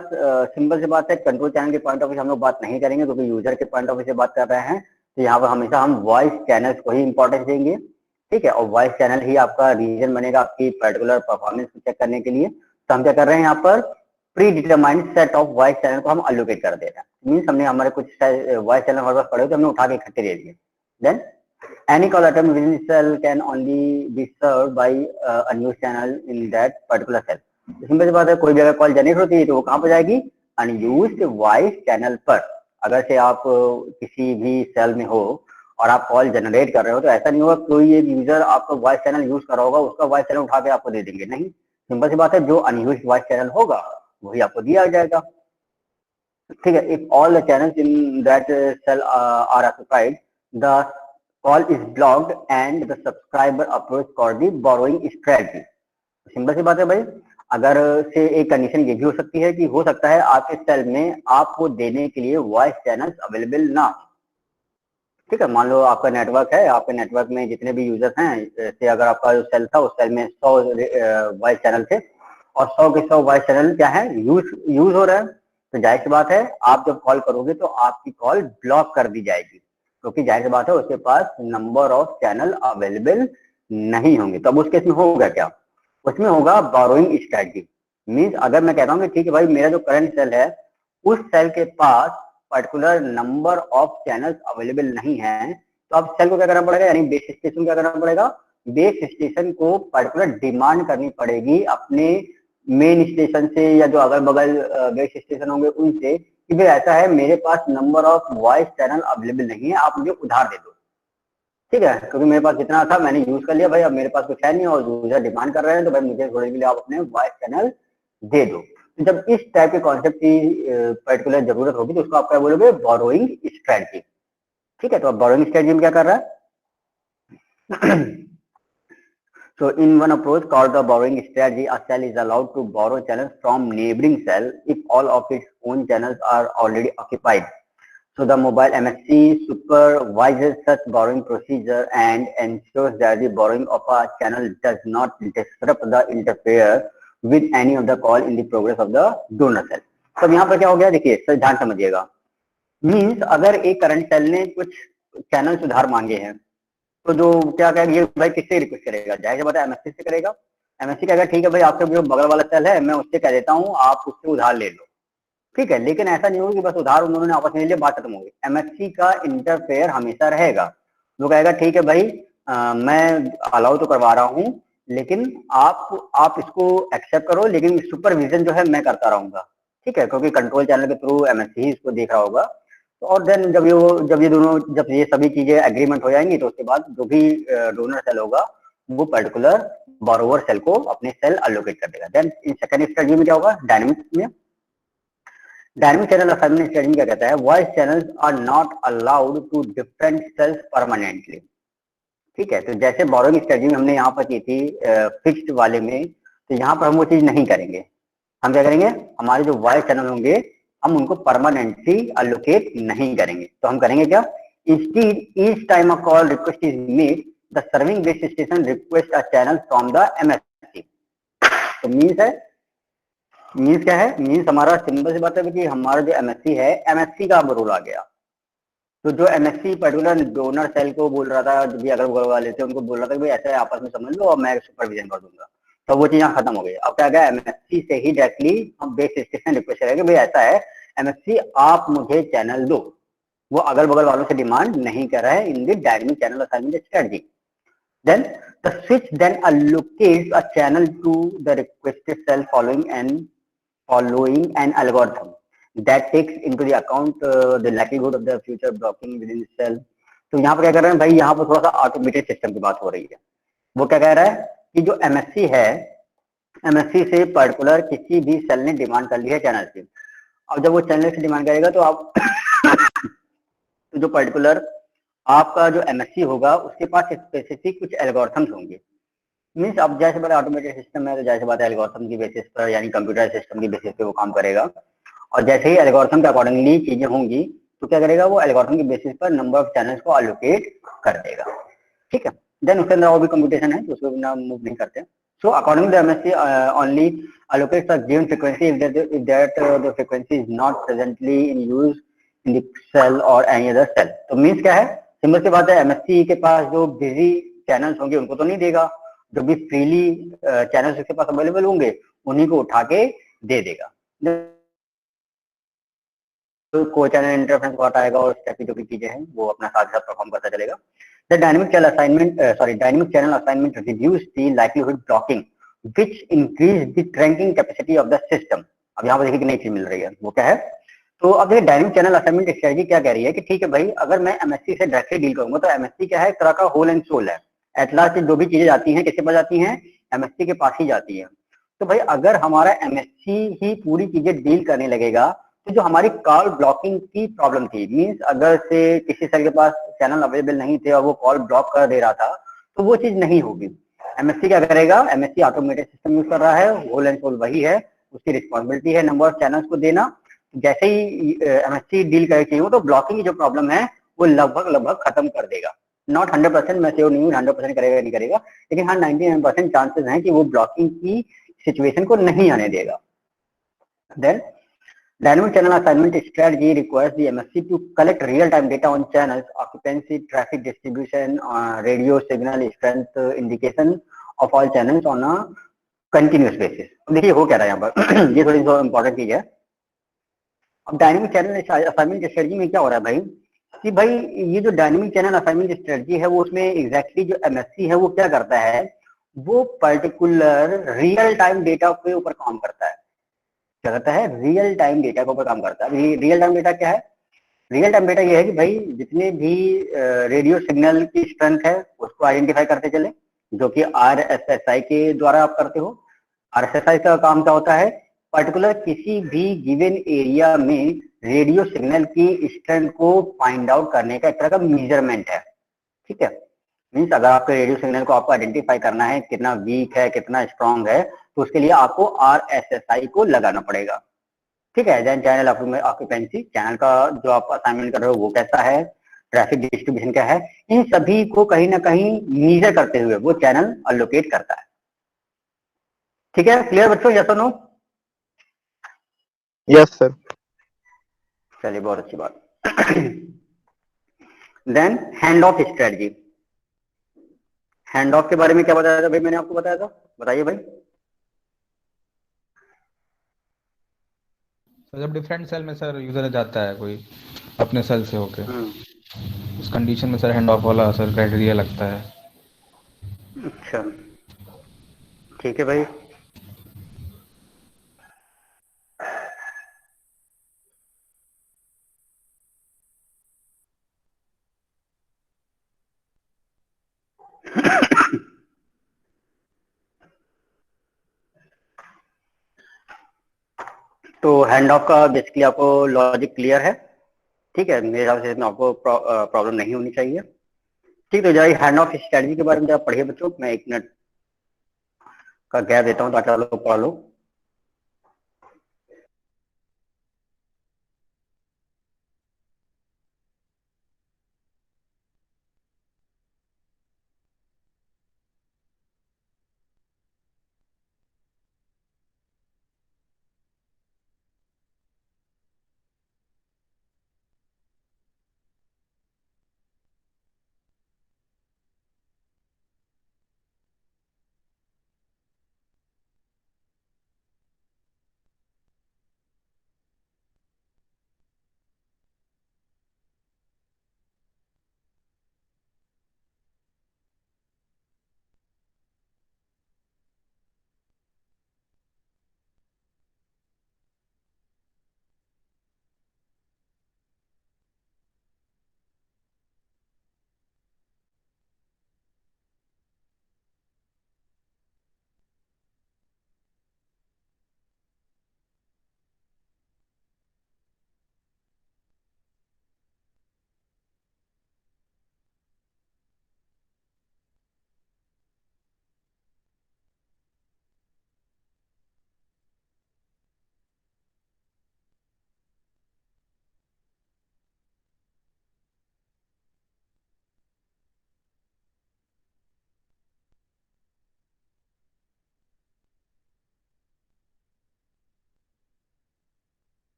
सिंपल सी बात है, कंट्रोल चैनल के पॉइंट ऑफ व्यू से हम लोग बात नहीं करेंगे क्योंकि यूजर के पॉइंट ऑफ व्यू से बात कर रहे हैं, तो यहाँ पर हमेशा हम वॉइस चैनल्स को ही इंपॉर्टेंस देंगे। ठीक है, और वॉइस चैनल ही आपका रीजन बनेगा आपकी पर्टिकुलर परफॉर्मेंस को चेक करने के लिए। तो हम क्या कर रहे हैं, यहाँ पर pre determined set of voice channel को हम अलोकेट कर दे रहे हैं। मीन्स हमने हमारे कुछ वॉइस चैनल हमारे पास पड़े तो हमने उठा के इकट्ठे दे दिए। Then any call attempt within the cell can only be served by a news channel in that particular cell। Simple सी बात है, कोई भी अगर कॉल जनरेट होती है तो वो कहाँ पर जाएगी, अनयूज्ड वॉइस चैनल पर। अगर से आप किसी भी सेल में हो और आप कॉल जनरेट कर रहे हो तो ऐसा नहीं होगा कोई एक यूजर आपका वॉइस चैनल यूज कर रहा होगा उसका वॉइस चैनल उठा के आपको दे देंगे, नहीं। सिंपल सी बात है, जो अनयूज्ड वॉइस चैनल होगा वही आपको दिया जाएगा। ठीक है, if all the channels in that cell are occupied the call is blocked and the subscriber approach for the borrowing strategy। Simple सी बात है भाई, अगर से एक कंडीशन ये भी हो सकती है कि हो सकता है आपके सेल में आपको देने के लिए वॉइस चैनल्स अवेलेबल ना हो। ठीक है, मान लो आपका नेटवर्क है, आपके नेटवर्क में जितने भी यूजर्स हैं, जैसे अगर आपका जो सेल था उस सेल में 100 वॉइस चैनल थे और 100 के 100 वॉइस चैनल क्या है, यूज हो रहा है, तो जाहिर सी बात है आप जब कॉल करोगे तो आपकी कॉल ब्लॉक कर दी जाएगी, क्योंकि जाहिर सी बात है उसके पास नंबर ऑफ चैनल अवेलेबल नहीं होंगे। तो अब उस केस में होगा क्या, उसमें होगा बोरोइंग स्ट्रेटजी। मीन्स अगर मैं कहता हूँ कि ठीक है भाई मेरा जो करंट सेल है उस सेल के पास particular number of channels available नहीं है, तो अब सेल को क्या करना पड़ेगा, यानी बेस स्टेशन क्या करना पड़ेगा, बेस स्टेशन को पर्टिकुलर डिमांड करनी पड़ेगी अपने मेन स्टेशन से या जो अगल बगल बेस स्टेशन होंगे उनसे कि भाई ऐसा है मेरे पास number of voice channel available नहीं है, आप मुझे उधार दे दो। ठीक है, क्योंकि मेरे पास जितना था मैंने यूज कर लिया भाई, अब मेरे पास कुछ है नहीं और यूजर डिमांड कर रहे हैं तो भाई मुझे थोड़े के लिए आप अपने वॉइस चैनल दे दो। तो जब इस टाइप के कॉन्सेप्ट की पर्टिकुलर जरूरत होगी तो उसको आप क्या बोलोगे, बोरोइंग स्ट्रेटजी। ठीक है, तो अब बोरोइंग स्ट्रेटजी में क्या कर रहा है, so in one approach called the borrowing strategy, a cell is allowed to borrow channels from neighboring cell if all of its own channels are already occupied। So the mobile MSC supervises such borrowing procedure and ensures that the borrowing of a channel does not disrupt the interfere with any of the call in the progress of the donor cell। तो यहाँ पर क्या हो गया, देखिए sir ध्यान समझिएगा। Means अगर एक करंट सेल ने कुछ चैनल सुधार मांगे हैं तो जो क्या कहेगा ये भाई किससे रिक्वेस्ट करेगा, जाहिर सी बात है एमएससी से करेगा। एमएससी कहेगा ठीक है भाई आपके जो बगल वाला सेल है मैं उससे कह देता हूँ आप उससे उधार ले लो। ठीक है, लेकिन ऐसा नहीं होगा कि बस उधार उन्होंने आपस में ले लिया बात खत्म हो गई, एमएससी का इंटरफेयर हमेशा रहेगा। वो कहेगा ठीक है भाई मैं अलाउ तो करवा रहा हूँ लेकिन आप इसको एक्सेप्ट करो, लेकिन सुपरविजन जो है मैं करता रहूंगा। ठीक है, क्योंकि कंट्रोल चैनल के थ्रू एमएससी ही इसको देख रहा होगा। तो और देन जब ये सभी चीजें एग्रीमेंट हो जाएंगी तो उसके बाद जो भी डोनर सेल होगा वो पर्टिकुलर बोरोवर सेल को अपने सेल अलोकेट कर देगा। देन इन सेकंड स्ट्रेटजी में क्या होगा, डायनेमिक में डायनेमिक चैनल असाइनमेंट स्ट्रेटजी क्या कहता है, voice channels are not allowed to different cells permanently. ठीक है, तो जैसे बोरोइंग स्ट्रेटजी में हमने यहाँ पर की थी फिक्स्ड वाले में, तो यहाँ पर हम वो चीज नहीं करेंगे। हम क्या करेंगे, हमारे जो वॉइस चैनल होंगे हम उनको परमानेंटली अलोकेट नहीं करेंगे। तो हम करेंगे क्या, instead each time a call request is made the serving base station request a channel from the MSc. तो मीन्स है मीन्स क्या है, मीन्स हमारा सिंपल सी बात है कि हमारा जो एमएससी है, एमएससी का अब रूल आ गया। तो जो एमएससी पर्टिकुलर डोनर सेल को बोल रहा था, जो भी अगल बगल वाले थे उनको बोल रहा था कि भाई ऐसे आपस में समझ लो और मैं सुपरविजन कर दूंगा, तो वो चीज यहाँ खत्म हो गई। अब क्या गया, एमएससी से ही डायरेक्टली हम बेस स्टेशन रिक्वेस्ट करेंगे, भाई ऐसा है एमएससी आप मुझे चैनल दो। वो अगल बगल वालों से डिमांड नहीं कर रहा है in the dynamic channel assignment strategy. Then the switch then allocates a channel to the requested cell following an algorithm that takes into the account the likelihood of the future blocking within the cell. तो यहाँ पर क्या कर रहे हैं भाई, यहाँ पर थोड़ा सा ऑटोमेटेड सिस्टम की बात हो रही है। वो क्या कह रहा है कि जो एमएससी है, एमएससी से पर्टिकुलर किसी भी सेल ने डिमांड कर ली है चैनल से। अब जब वो चैनल से डिमांड करेगा तो आप तो जो पर्टिकुलर आपका जो एमएससी होगा उसके पास स्पेसिफिक कुछ एल्गोरिथम्स होंगे। मीन्स अब जैसे बात ऑटोमेटेड सिस्टम है तो जैसे बात एल्गोरिथम की बेसिस पर, यानी कंप्यूटर सिस्टम की बेसिस पे वो काम करेगा। और जैसे ही एल्गोरिथम के अकॉर्डिंगली चीजें होंगी तो क्या करेगा, वो एल्गोरिथम की बेसिस पर नंबर ऑफ चैनल्स को अलोकेट कर देगा। ठीक है, देन उसके अंदर और भी कंप्यूटेशन है तो उसको बिना मूव नहीं करते। So according to MSC only allocates a given frequency if that the frequency is not presently in use in the cell or any other cell। तो मीन्स क्या है, सिंपल सी बात है, एमएससी के पास जो बिजी चैनल्स होंगे उनको तो नहीं देगा, जो भी फ्रीली चैनल्स उसके पास अवेलेबल होंगे उन्हीं को उठा के दे देगा। तो को चैनल इंटरफेरेंस को हटाएगा और इस टाइप की जो भी चीजें हैं वो अपना साथ साथ परफॉर्म करता चलेगा। The dynamic channel assignment, dynamic channel assignment reduce the likelihood blocking, which increase the trunking capacity of the system। अब यहाँ पर देखिए कि नई चीज मिल रही है, वो क्या है, तो अब देखिए डायनेमिक चैनल असाइनमेंट स्ट्रेटजी क्या कह रही है कि ठीक है भाई, अगर मैं एमएससी से डायरेक्टली डील करूंगा तो एमएससी क्या है, एक तरह का होल एंड सोल है। एट लास्ट जो भी चीजें जाती हैं किसके पास जाती हैं, एमएससी के पास ही जाती है। तो भाई अगर हमारा एमएससी ही पूरी चीजें डील करने लगेगा तो जो हमारी कॉल ब्लॉकिंग की प्रॉब्लम थी, मीन्स अगर से किसी सेल के पास चैनल अवेलेबल नहीं थे और वो कॉल ब्लॉक कर दे रहा था, तो वो चीज नहीं होगी। एमएससी क्या करेगा, एमएससी ऑटोमेटेड सिस्टम यूज कर रहा है, होल एंड सोल वही है, उसकी रिस्पॉन्सिबिलिटी है नंबर ऑफ चैनल्स को देना। जैसे ही एमएससी डील करके तो ब्लॉकिंग की जो प्रॉब्लम है वो लगभग खत्म कर देगा। नॉट 100%, मैं श्योर नहीं हूँ 100% करेगा नहीं करेगा, लेकिन हाँ 99% चांसेस हैं कि वो ब्लॉकिंग की सिचुएशन को नहीं आने देगा। Then dynamic channel assignment strategy requires the MSC to collect real-time data on channels, occupancy, traffic distribution, radio signal strength indication of all channels on a continuous basis। देखिए हो क्या रहा है यहाँ पर ये थोड़ी इंपॉर्टेंट चीज है। अब डायनेमिक चैनल असाइनमेंट स्ट्रेटजी में क्या हो रहा है भाई, कि भाई ये जो डायनेमिक चैनल असाइनमेंट स्ट्रेटजी है वो उसमें एग्जैक्टली जो एमएससी है वो क्या करता है, वो पर्टिकुलर रियल टाइम डेटा के ऊपर काम करता है। क्या करता है, रियल टाइम डेटा के ऊपर काम करता है। रियल टाइम डेटा क्या है, रियल टाइम डेटा ये है कि भाई जितने भी रेडियो सिग्नल की स्ट्रेंथ है उसको आइडेंटिफाई करते चले, जो कि आरएसएसआई के द्वारा आप करते हो। आरएसएसआई का काम क्या होता है, पर्टिकुलर किसी भी गिवन एरिया में रेडियो सिग्नल की स्ट्रेंथ को फाइंड आउट करने का एक तरह का मेजरमेंट है। ठीक है, मीन्स अगर आपके रेडियो सिग्नल को आपको आइडेंटिफाई करना है कितना वीक है कितना स्ट्रांग है, तो उसके लिए आपको आरएसएसआई को लगाना पड़ेगा। ठीक है, देन चैनल ऑक्यूपेंसी, चैनल का जो आप असाइनमेंट कर रहे हो वो कैसा है, ट्रैफिक डिस्ट्रीब्यूशन क्या है, इन सभी को कहीं ना कहीं मीजर करते हुए वो चैनल अलोकेट करता है। ठीक है, क्लियर बच्चों, यस और नो? Yes sir. चलिए बहुत अच्छी बात। Then hand off strategy, hand off के बारे में क्या बताया था भाई, मैंने आपको बताया था, बताइए भाई। तो जब डिफरेंट सेल में सर यूजर जाता है कोई अपने सेल से होके, उस कंडीशन में सर हैंड ऑफ वाला सर क्राइटेरिया लगता है। अच्छा ठीक है भाई। तो हैंड ऑफ का बेसिकली आपको लॉजिक क्लियर है। ठीक है, मेरे हिसाब से इसमें आपको प्रॉब्लम नहीं होनी चाहिए। ठीक, तो जाइए हैंड ऑफ स्ट्रेटजी के बारे में जब पढ़िए बच्चों, मैं 1 मिनट का गैप देता हूँ ताकि आप लोग पढ़ लो।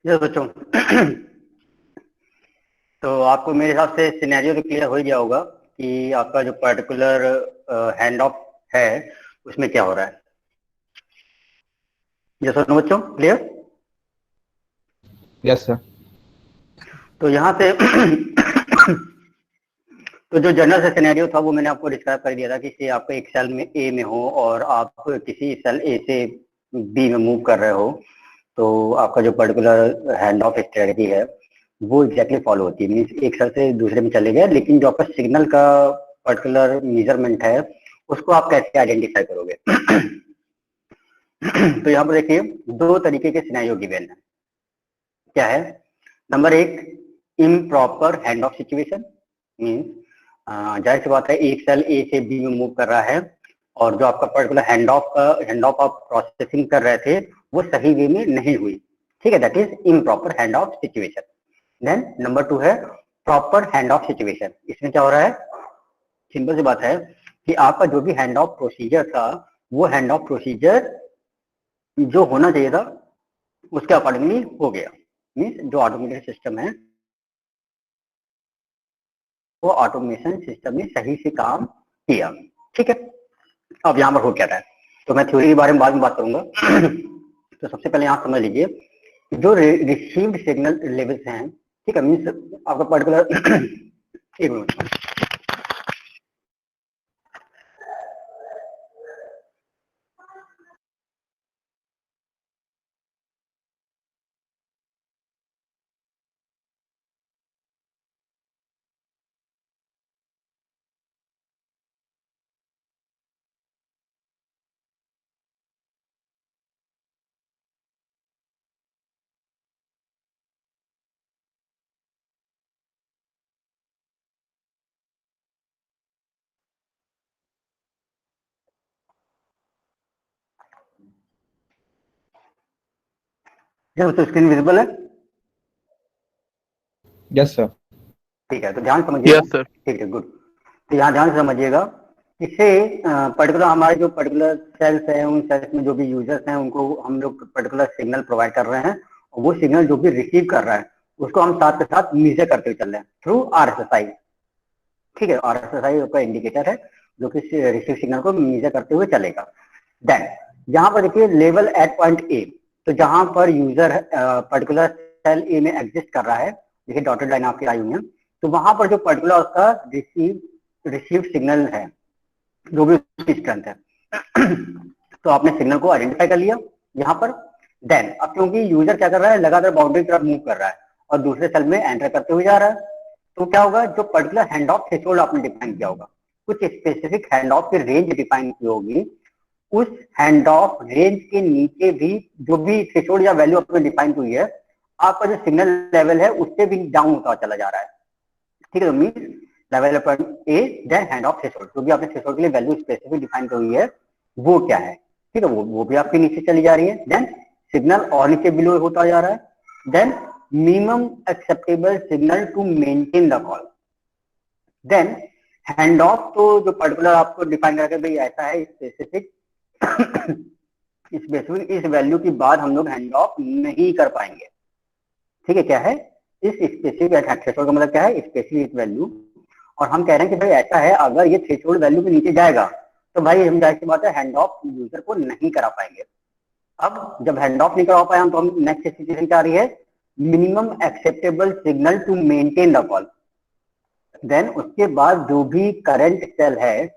ये बच्चों तो आपको मेरे हिसाब से सिनेरियो तो क्लियर हो ही गया होगा कि आपका जो पर्टिकुलर हैंड ऑफ है उसमें क्या हो रहा है। ये सुनो बच्चों, क्लियर? Yes sir. तो यहाँ से तो जो जनरल से सिनेरियो था वो मैंने आपको डिस्क्राइब कर दिया था कि से आपका एक सेल में ए में हो और आप किसी सेल ए से बी में मूव कर रहे हो, तो आपका जो पर्टिकुलर हैंड ऑफ स्ट्रेटजी है वो एग्जैक्टली फॉलो होती है। मीन्स एक सेल से दूसरे में चले गए, लेकिन जो आपका सिग्नल का पर्टिकुलर मेजरमेंट है उसको आप कैसे आइडेंटिफाई करोगे? तो यहाँ पर देखिए दो तरीके के सिनेरियो गिवन है। क्या है? नंबर एक, improper hand off situation. Means जाहिर सी बात है एक सेल ए से बी में मूव कर रहा है और जो आपका पर्टिकुलर हैंड ऑफ आप प्रोसेसिंग कर रहे थे वो सही वे में नहीं हुई, ठीक है, that is improper hand off situation. Then number two है प्रॉपर हैंड ऑफ सिचुएशन। इसमें क्या हो रहा है? सिंपल सी बात है कि आपका जो भी हैंड ऑफ प्रोसीजर था वो हैंड ऑफ प्रोसीजर जो होना चाहिए था उसके अकॉर्डिंगली हो गया। मीन्स जो ऑटोमेटेड सिस्टम है वो ऑटोमेशन सिस्टम ने सही से काम किया, ठीक है। अब यहाँ पर हो क्या रहा है, तो मैं थ्योरी के बारे में बाद में बात करूंगा। तो सबसे पहले यहाँ समझ लीजिए जो रिसीव्ड सिग्नल लेवल्स हैं, ठीक है, मीन्स आपका पर्टिकुलर एक मिनट, जब तो स्क्रीन विजिबल है, यस सर। ठीक है, तो ध्यान समझिएगा। Yes sir. ठीक है, गुड। तो यहाँ ध्यान से समझिएगा, इससे पर्टिकुलर हमारे जो पर्टिकुलर सेल्स हैं उन सेल्स में जो भी यूजर्स हैं उनको हम लोग पर्टिकुलर सिग्नल प्रोवाइड कर रहे हैं और वो सिग्नल जो भी रिसीव कर रहा है उसको हम साथ के साथ मेजर करते हुए चल रहे हैं थ्रू RSSI, ठीक है। RSSI का इंडिकेटर है जो कि रिसीव सिग्नल को मेजर करते हुए चलेगा। देन यहाँ पर देखिए लेवल एट पॉइंट ए, तो जहां पर यूजर पर्टिकुलर सेल ए में एग्जिस्ट कर रहा है, देखिए डॉटेड लाइन आपकी आई हुई है, तो वहां पर जो पर्टिकुलर उसका रिसीव सिग्नल है जो भी उसकी स्ट्रेंथ है तो आपने सिग्नल को आइडेंटिफाई कर लिया यहाँ पर। देन अब क्योंकि यूजर क्या कर रहा है, लगातार बाउंड्री की तरफ मूव कर रहा है और दूसरे सेल में एंटर करते हुए जा रहा है, तो क्या होगा, जो पर्टिकुलर हैंड ऑफ थ्रेशोल्ड आपने डिफाइन किया होगा, कुछ स्पेसिफिक हैंड ऑफ की रेंज डिफाइन की होगी, उस हैंड ऑफ रेंज के नीचे भी जो भी थ्रेशोल्ड या वैल्यू आपने डिफाइन हुई है, आपका जो सिग्नल लेवल है उससे भी डाउन होता चला जा रहा है, ठीक है। तो mean level point A then hand off threshold, जो भी आपने थ्रेशोल्ड के लिए वैल्यू स्पेसिफिक डिफाइन की हुई है वो क्या है, ठीक है, वो भी आपके नीचे चली जा रही है। देन सिग्नल और नीचे बिलो होता जा रहा है। Then minimum acceptable signal to maintain the call. Then hand off तो जो पर्टिकुलर आपको डिफाइन करके भाई ऐसा है स्पेसिफिक इस वैल्यू की बाद हम लोग हैंड ऑफ नहीं कर पाएंगे, ठीक है। क्या है इस स्पेसिफिक थ्रेशोल्ड का मतलब क्या है, स्पेसिफिक वैल्यू, और हम कह रहे हैं कि भाई ऐसा है अगर ये थ्रेशोल्ड वैल्यू के नीचे जाएगा तो भाई हम जाहिर सी बात है हैंड ऑफ यूजर को नहीं करा पाएंगे। अब जब हैंड ऑफ नहीं करा पाए हम, तो हम नेक्स्ट सिचुएशन क्या आ रही है, minimum acceptable signal to maintain the call. Then उसके बाद जो भी करंट सेल है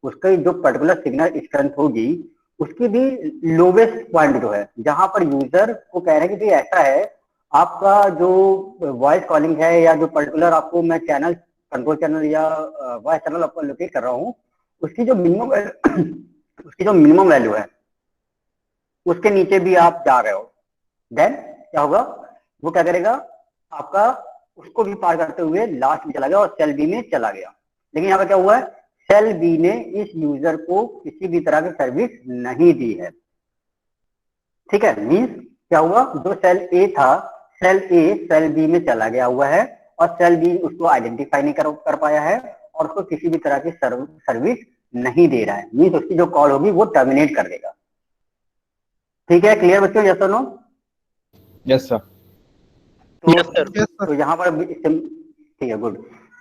उसका जो पर्टिकुलर सिग्नल स्ट्रेंथ होगी उसकी भी लोवेस्ट पॉइंट जो है, जहां पर यूजर को कह रहे हैं कि भाई ऐसा है आपका जो वॉइस कॉलिंग है या जो पर्टिकुलर आपको मैं चैनल कंट्रोल चैनल या वॉइस चैनल आपको लोकेट कर रहा हूँ उसकी जो मिनिमम वैल्यू है उसके नीचे भी आप जा रहे हो, देन क्या होगा, वो क्या करेगा आपका उसको भी पार करते हुए लास्ट में चला गया और सेल बी में चला गया। लेकिन यहाँ पे क्या हुआ है, सेल बी ने इस यूजर को किसी भी तरह की सर्विस नहीं दी है, ठीक है। मीन्स क्या हुआ, जो सेल ए था सेल ए सेल बी में चला गया हुआ है और सेल बी उसको आइडेंटिफाई नहीं कर पाया है और उसको किसी भी तरह की सर्विस नहीं दे रहा है। मीन्स उसकी जो कॉल होगी वो टर्मिनेट कर देगा, ठीक है। क्लियर बच्चों, यस और नो? Yes sir. तो यस सर। तो यहाँ पर ठीक है, गुड।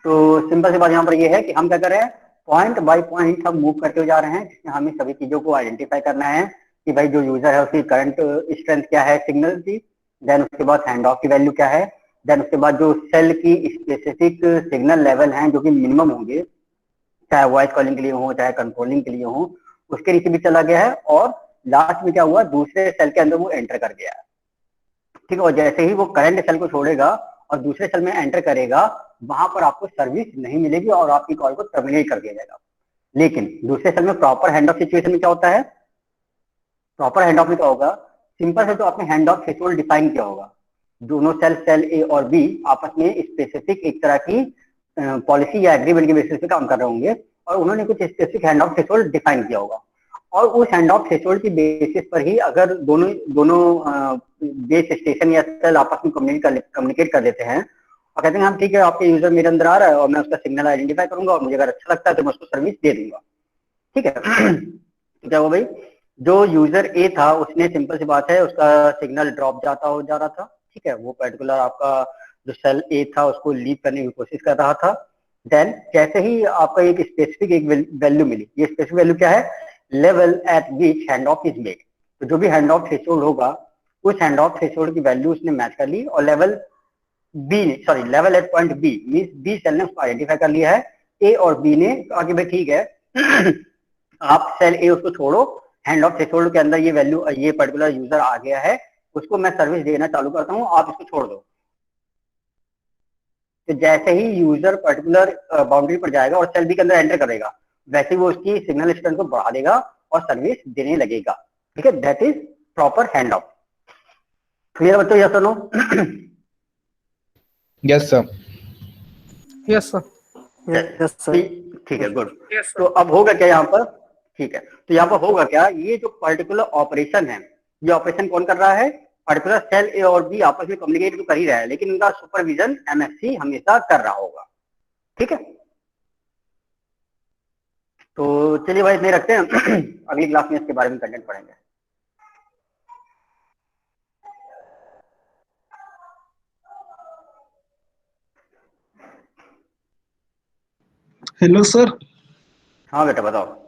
तो सिंपल सी बात यहाँ पर ये है कि हम क्या कर रहे हैं, पॉइंट बाय पॉइंट हम मूव करते जा रहे हैं, जिसमें हमें सभी चीजों को आइडेंटिफाई करना है कि भाई जो यूजर है उसकी करंट स्ट्रेंथ क्या है सिग्नल की, देन उसके बाद हैंड ऑफ की वैल्यू क्या है, देन उसके बाद जो सेल की स्पेसिफिक सिग्नल लेवल हैं जो कि मिनिमम होंगे, चाहे वॉइस कॉलिंग के लिए हो चाहे कंट्रोलिंग के लिए हो, उसके नीचे भी चला गया है, और लास्ट में क्या हुआ, दूसरे सेल के अंदर वो एंटर कर गया है। ठीक है, और जैसे ही वो करंट सेल को छोड़ेगा और दूसरे सेल में एंटर करेगा, वहां पर आपको सर्विस नहीं मिलेगी और आपकी कॉल को टर्मिनेट कर दिया जाएगा। लेकिन दूसरे सेल में प्रॉपर हैंड ऑफ सिचुएशन में क्या होता है, प्रॉपर हैंड ऑफ में क्या होगा, सिंपल से तो आपने हैंड ऑफ थ्रेशोल्ड डिफाइन किया होगा, दोनों सेल ए और बी आपस में स्पेसिफिक एक तरह की पॉलिसी या एग्रीमेंट के बेसिस पे काम कर रहे होंगे, और उन्होंने कुछ specific hand off threshold define किया होगा, और उस हैंड ऑफ थ्रेशोल्ड की बेसिस पर ही अगर दोनों बेस स्टेशन या सेल आपस में कम्युनिकेट कर देते हैं और कहते हैं हम ठीक है आपके यूजर मेरे अंदर आ रहा है और मैं उसका सिग्नल आइडेंटिफाई करूंगा और मुझे अगर अच्छा लगता है तो मैं उसको सर्विस दे दूंगा। ठीक है तो क्या हुआ भाई, जो यूजर ए था उसने सिंपल सी बात है उसका सिग्नल ड्रॉप हो जा रहा था। ठीक है, वो पर्टिकुलर आपका जो सेल ए था उसको लीव करने की कोशिश कर रहा था। देन जैसे ही आपका एक स्पेसिफिक एक वैल्यू मिली, ये स्पेसिफिक वैल्यू क्या है, level at which hand off is made. तो जो भी हैंड ऑफ थ्रेशोल्ड होगा उस हैंड ऑफ थ्रेशोल्ड की वैल्यू उसने मैच कर ली, और level at point B means B cell ने उसको आइडेंटिफाई कर लिया है, ए और बी ने कहा कि भाई ठीक है आप सेल ए उसको छोड़ो, हैंड ऑफ थ्रेशोल्ड के अंदर ये वैल्यू ये पर्टिकुलर यूजर आ गया है, उसको मैं सर्विस देना चालू करता हूँ, आप इसको छोड़ दो। तो जैसे ही यूजर पर्टिकुलर बाउंड्री पर जाएगा और सेल बी के अंदर एंटर करेगा, वैसे ही वो उसकी सिग्नल स्ट्रेंथ को बढ़ा देगा और सर्विस देने लगेगा। ठीक है, that is proper hand off. Clear बच्चों, यस और no? Yes sir. Yes sir. Yes sir. ठीक है, गुड। तो अब होगा क्या यहाँ पर, ठीक है, तो यहाँ पर होगा क्या, ये जो पर्टिकुलर ऑपरेशन है, ये ऑपरेशन कौन कर रहा है, पर्टिकुलर सेल ए और बी आपस में कम्युनिकेट तो कर ही रहा है, लेकिन उनका सुपरविजन एमएससी हमेशा कर रहा होगा। ठीक है, तो चलिए भाई इतने रखते हैं अगली क्लास में इसके बारे में कंटेंट पढ़ेंगे। Hello sir. हाँ बेटा बताओ।